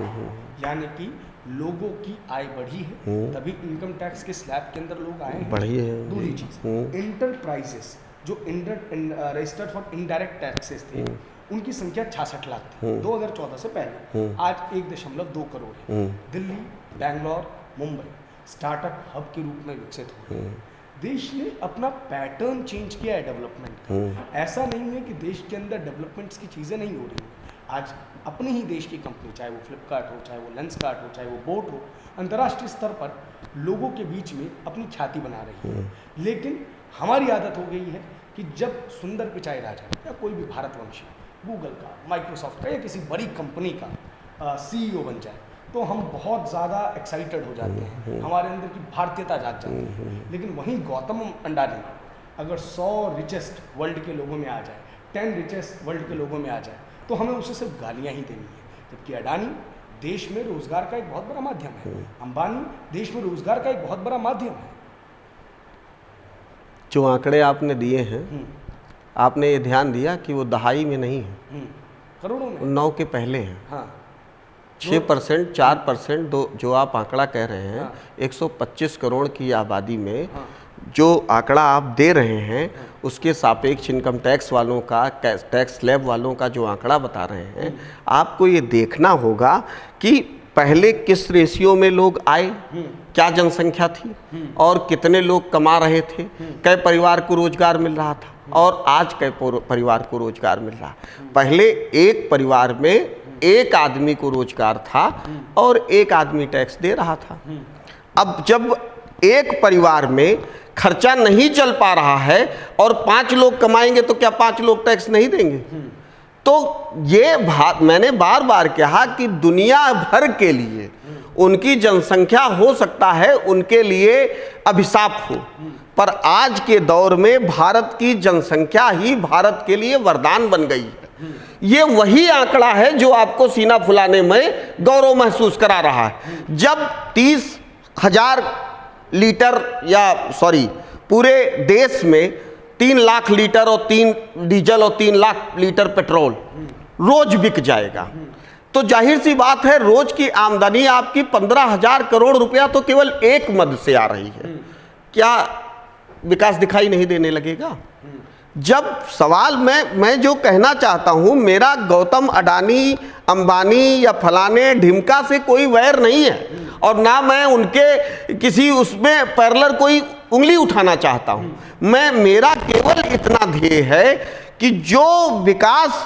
यानी कि लोगों की आय बढ़ी है, तभी इनकम टैक्स के स्लैब के अंदर लोग आए हैं। बढ़ी है। दूसरी चीज, इंटरप्राइजेस जो रजिस्टर्ड फॉर इनडायरेक्ट टैक्सेस थे, उनकी संख्या 66 लाख थी 2014 से पहले। आज 1.2 करोड़ है। दिल्ली, बैंगलोर, मुंबई स्टार्टअप हब के रूप में विकसित हो रहे हैं। देश ने अपना पैटर्न चेंज किया है डेवलपमेंट का। ऐसा नहीं है कि देश के अंदर डेवलपमेंट्स की चीज़ें नहीं हो रही। आज अपने ही देश की कंपनी, चाहे वो फ्लिपकार्ट हो, चाहे वो लेंसकार्ट हो, चाहे वो बोट हो, अंतर्राष्ट्रीय स्तर पर लोगों के बीच में अपनी ख्याति बना रही है। लेकिन हमारी आदत हो गई है कि जब सुंदर पिचाई राजा या कोई भी भारतवंशी गूगल का, माइक्रोसॉफ्ट का या किसी बड़ी कंपनी का CEO बन जाए, तो हम बहुत ज़्यादा एक्साइटेड हो जाते हैं, हमारे अंदर की भारतीयता जाग जाती है। लेकिन वहीं गौतम अंडानी अगर 100 रिचेस्ट वर्ल्ड के लोगों में आ जाए, 10 रिचेस्ट वर्ल्ड के लोगों में आ जाए, तो हमें उसे सिर्फ गालियाँ ही देनी है। जबकि अडानी देश में रोजगार का एक बहुत बड़ा माध्यम है, अंबानी देश में रोजगार का एक बहुत बड़ा माध्यम है। जो आंकड़े आपने दिए हैं, आपने ये ध्यान दिया कि वो दहाई में नहीं है, करोड़ों में, 9 के पहले हैं। हाँ, 6%, 4%, जो आप आंकड़ा कह रहे हैं, 125 करोड़ की आबादी में जो आंकड़ा आप दे रहे हैं, उसके सापेक्ष इनकम टैक्स वालों का, टैक्स स्लैब वालों का जो आंकड़ा बता रहे हैं, आपको ये देखना होगा कि पहले किस रेशियो में लोग आए, क्या जनसंख्या थी और कितने लोग कमा रहे थे, कै परिवार को रोजगार मिल रहा था, और आज कै परिवार को रोजगार मिल रहा। पहले एक परिवार में एक आदमी को रोजगार था और एक आदमी टैक्स दे रहा था। अब जब एक परिवार में खर्चा नहीं चल पा रहा है और 5 लोग कमाएंगे तो क्या 5 लोग टैक्स नहीं देंगे? तो ये मैंने बार बार कहा कि दुनिया भर के लिए उनकी जनसंख्या हो सकता है उनके लिए अभिशाप हो, पर आज के दौर में भारत की जनसंख्या ही भारत के लिए वरदान बन गई है। ये वही आंकड़ा है जो आपको सीना फुलाने में गौरव महसूस करा रहा है। जब 30,000 लीटर पूरे देश में 3 लाख लीटर और 3 डीजल और 3 लाख लीटर पेट्रोल रोज बिक जाएगा, तो जाहिर सी बात है रोज की आमदनी आपकी 15,000 करोड़ रुपया तो केवल एक मद से आ रही है। क्या विकास दिखाई नहीं देने लगेगा? जब सवाल मैं जो कहना चाहता हूं, मेरा गौतम अडानी, अंबानी या फलाने ढिमका से कोई वैर नहीं है और ना मैं उनके किसी उसमें पैरेलल कोई उंगली उठाना चाहता हूं। मेरा केवल इतना ध्येय है कि जो विकास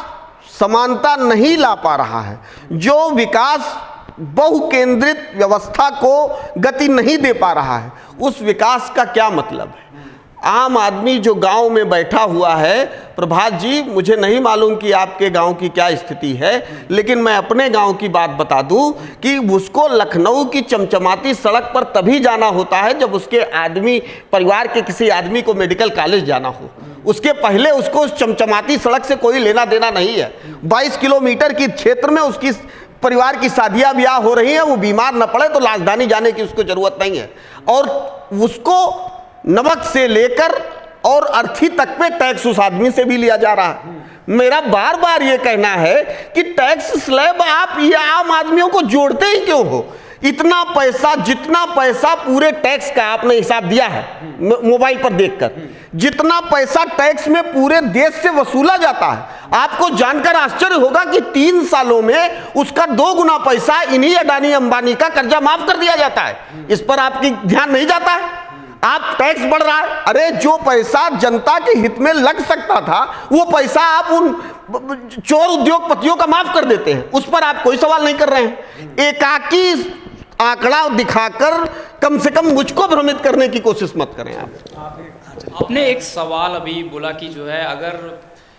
समानता नहीं ला पा रहा है, जो विकास बहुकेंद्रित व्यवस्था को गति नहीं दे पा रहा है, उस विकास का क्या मतलब है? आम आदमी जो गांव में बैठा हुआ है, प्रभात जी मुझे नहीं मालूम कि आपके गांव की क्या स्थिति है, लेकिन मैं अपने गांव की बात बता दूं कि उसको लखनऊ की चमचमाती सड़क पर तभी जाना होता है जब उसके परिवार के किसी आदमी को मेडिकल कॉलेज जाना हो। उसके पहले उसको उस चमचमाती सड़क से कोई लेना देना नहीं है। 22 किलोमीटर की क्षेत्र में उसकी परिवार की शादियां ब्याह हो रही हैं, वो बीमार न पड़े तो राजधानी जाने की उसको जरूरत नहीं है। और उसको नमक से लेकर और अर्थी तक पे टैक्स उस आदमी से भी लिया जा रहा है। मेरा बार बार ये कहना है कि टैक्स स्लैब आप ये आम आदमियों को जोड़ते ही क्यों हो? इतना पैसा, जितना पैसा पूरे टैक्स का आपने हिसाब दिया है मोबाइल पर देखकर, जितना पैसा टैक्स में पूरे देश से वसूला जाता है, आपको जानकर आश्चर्य होगा कि 3 सालों में उसका 2 गुना पैसा इन्हीं अडानी अंबानी का कर्जा माफ कर दिया जाता है। इस पर आपकी ध्यान नहीं जाता है। आप टैक्स बढ़ रहा है, अरे जो पैसा जनता के हित में लग सकता था वो पैसा आप उन चोर उद्योगपतियों का माफ कर देते हैं, उस पर आप कोई सवाल नहीं कर रहे हैं। एकाकी आंकड़ा दिखाकर कम से कम मुझको भ्रमित करने की कोशिश मत करें आप। आपने एक सवाल अभी बोला कि जो है अगर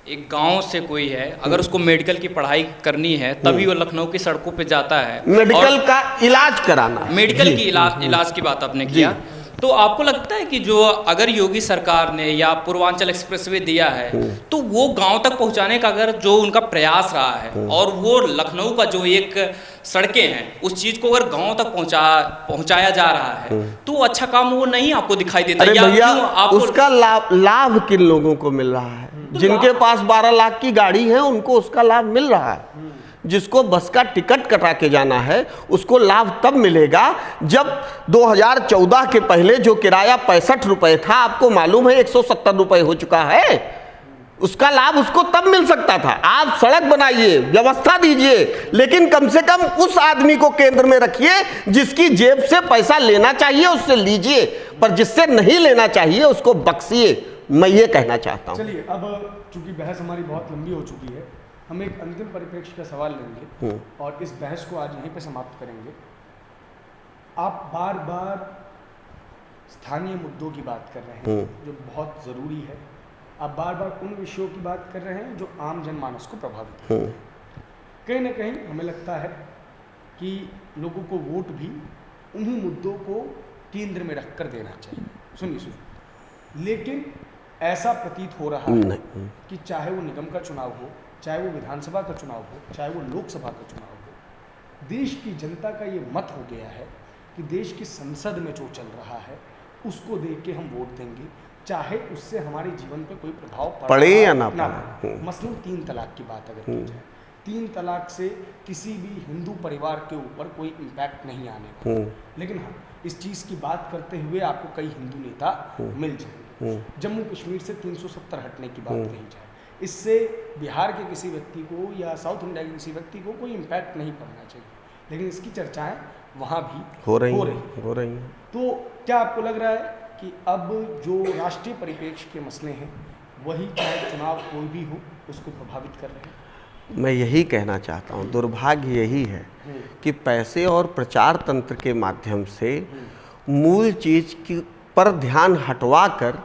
एक गांव से कोई है, अगर उसको मेडिकल की पढ़ाई करनी है तभी वो लखनऊ की सड़कों पे जाता है, मेडिकल का इलाज कराना, मेडिकल की इलाज की बात आपने किया, तो आपको लगता है कि जो अगर योगी सरकार ने या पूर्वांचल एक्सप्रेसवे दिया है तो वो गांव तक पहुंचाने का अगर जो उनका प्रयास रहा है और वो लखनऊ का जो एक सड़कें हैं उस चीज को अगर गांव तक पहुंचाया जा रहा है तो अच्छा काम वो नहीं आपको दिखाई देता? अरे भैया, उसका लाभ किन लोगों को मिल रहा है? जिनके पास 12 लाख की गाड़ी है उनको उसका लाभ मिल रहा है। जिसको बस का टिकट कटा के जाना है उसको लाभ तब मिलेगा जब 2014 के पहले जो किराया 65 रुपए था, आपको मालूम है 170 रुपए हो चुका है। उसका लाभ उसको तब मिल सकता था। आप सड़क बनाइए, व्यवस्था दीजिए, लेकिन कम से कम उस आदमी को केंद्र में रखिए जिसकी जेब से पैसा लेना चाहिए उससे लीजिए, पर जिससे नहीं लेना चाहिए उसको बख्शिए। मैं ये कहना चाहता हूँ। चलिए, अब चूंकि बहस हमारी बहुत लंबी हो चुकी है, हम एक अंतिम परिप्रेक्ष्य का सवाल लेंगे और इस बहस को आज यहीं पे समाप्त करेंगे। आप बार बार स्थानीय मुद्दों की बात कर रहे हैं जो बहुत ज़रूरी है। आप बार बार उन विषयों की बात कर रहे हैं जो आम जनमानस को प्रभावित करते हैं। कहीं ना कहीं हमें लगता है कि लोगों को वोट भी उन्हीं मुद्दों को केंद्र में रख कर देना चाहिए। सुनिए, लेकिन ऐसा प्रतीत हो रहा है कि चाहे वो निगम का चुनाव हो, चाहे वो विधानसभा का चुनाव हो, चाहे वो लोकसभा का चुनाव हो, देश की जनता का ये मत हो गया है कि देश की संसद में जो चल रहा है उसको देख के हम वोट देंगे, चाहे उससे हमारे जीवन पे कोई प्रभाव पड़े या ना पड़े। मसलन 3 तलाक की बात अगर की जाए, 3 तलाक से किसी भी हिंदू परिवार के ऊपर कोई इम्पैक्ट नहीं आने वाला, लेकिन हाँ, इस चीज़ की बात करते हुए आपको कई हिंदू नेता मिल जाएंगे। जम्मू कश्मीर से 370 हटने की बात कही जाए, इससे बिहार के किसी व्यक्ति को या साउथ इंडिया के किसी व्यक्ति को कोई इम्पैक्ट नहीं पड़ना चाहिए, लेकिन इसकी चर्चाएं वहाँ भी हो रही हैं। तो क्या आपको लग रहा है कि अब जो राष्ट्रीय परिप्रेक्ष्य के मसले हैं वही चाहे चुनाव कोई भी हो उसको प्रभावित कर रहे हैं? मैं यही कहना चाहता हूँ, दुर्भाग्य यही है कि पैसे और प्रचार तंत्र के माध्यम से मूल चीज़ की पर ध्यान हटवा कर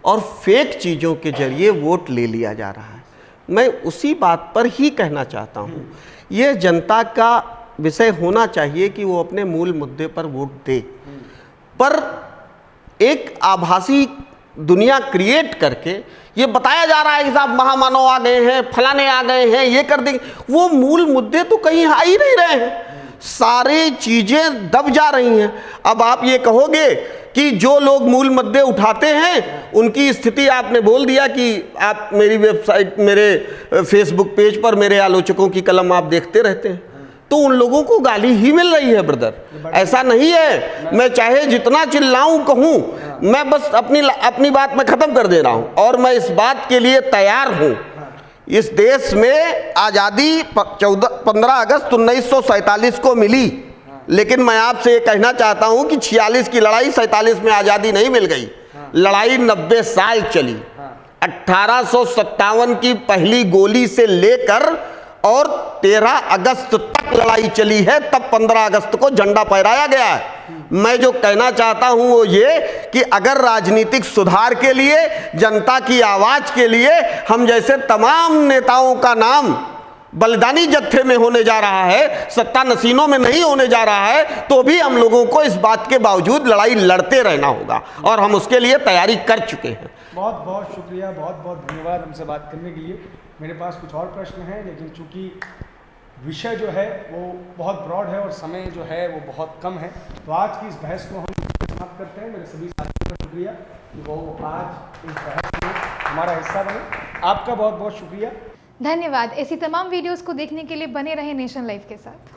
और फेक चीज़ों के जरिए वोट ले लिया जा रहा है। मैं उसी बात पर ही कहना चाहता हूँ, ये जनता का विषय होना चाहिए कि वो अपने मूल मुद्दे पर वोट दे, पर एक आभासी दुनिया क्रिएट करके ये बताया जा रहा है कि साहब महामानव आ गए हैं, फलाने आ गए हैं, ये कर देंगे। वो मूल मुद्दे तो कहीं आ ही नहीं रहे हैं, सारी चीज़ें दब जा रही हैं। अब आप ये कहोगे कि जो लोग मूल मुद्दे उठाते हैं उनकी स्थिति आपने बोल दिया कि आप मेरी वेबसाइट, मेरे फेसबुक पेज पर मेरे आलोचकों की कलम आप देखते रहते हैं, तो उन लोगों को गाली ही मिल रही है ब्रदर। ऐसा नहीं है, मैं चाहे जितना चिल्लाऊं कहूं, मैं बस अपनी बात में ख़त्म कर दे रहा हूं। और मैं इस बात के लिए तैयार हूं, इस देश में आज़ादी 15 अगस्त 1947 को मिली, लेकिन मैं आपसे ये कहना चाहता हूं कि 46 की लड़ाई 47 में आज़ादी नहीं मिल गई, लड़ाई 90 साल चली। 1857 की पहली गोली से लेकर और 13 अगस्त तक लड़ाई चली है, तब 15 अगस्त को झंडा फहराया गया है। मैं जो कहना चाहता हूं वो ये कि अगर राजनीतिक सुधार के लिए, जनता की आवाज के लिए हम जैसे तमाम नेताओं का नाम बलिदानी जत्थे में होने जा रहा है, सत्ता नसीनों में नहीं होने जा रहा है, तो भी हम लोगों को इस बात के बावजूद लड़ाई लड़ते रहना होगा और हम उसके लिए तैयारी कर चुके हैं। बहुत बहुत शुक्रिया, बहुत बहुत धन्यवाद हमसे बात करने के लिए। मेरे पास कुछ और प्रश्न हैं, लेकिन चूंकि विषय जो है वो बहुत ब्रॉड है और समय जो है वो बहुत कम है, तो आज की इस बहस को हम समाप्त करते हैं। मेरे सभी साथियों का शुक्रिया कि वो आज इस बहस में हमारा हिस्सा बने। आपका बहुत बहुत शुक्रिया, धन्यवाद। ऐसी तमाम वीडियोस को देखने के लिए बने रहे नेशन लाइव के साथ।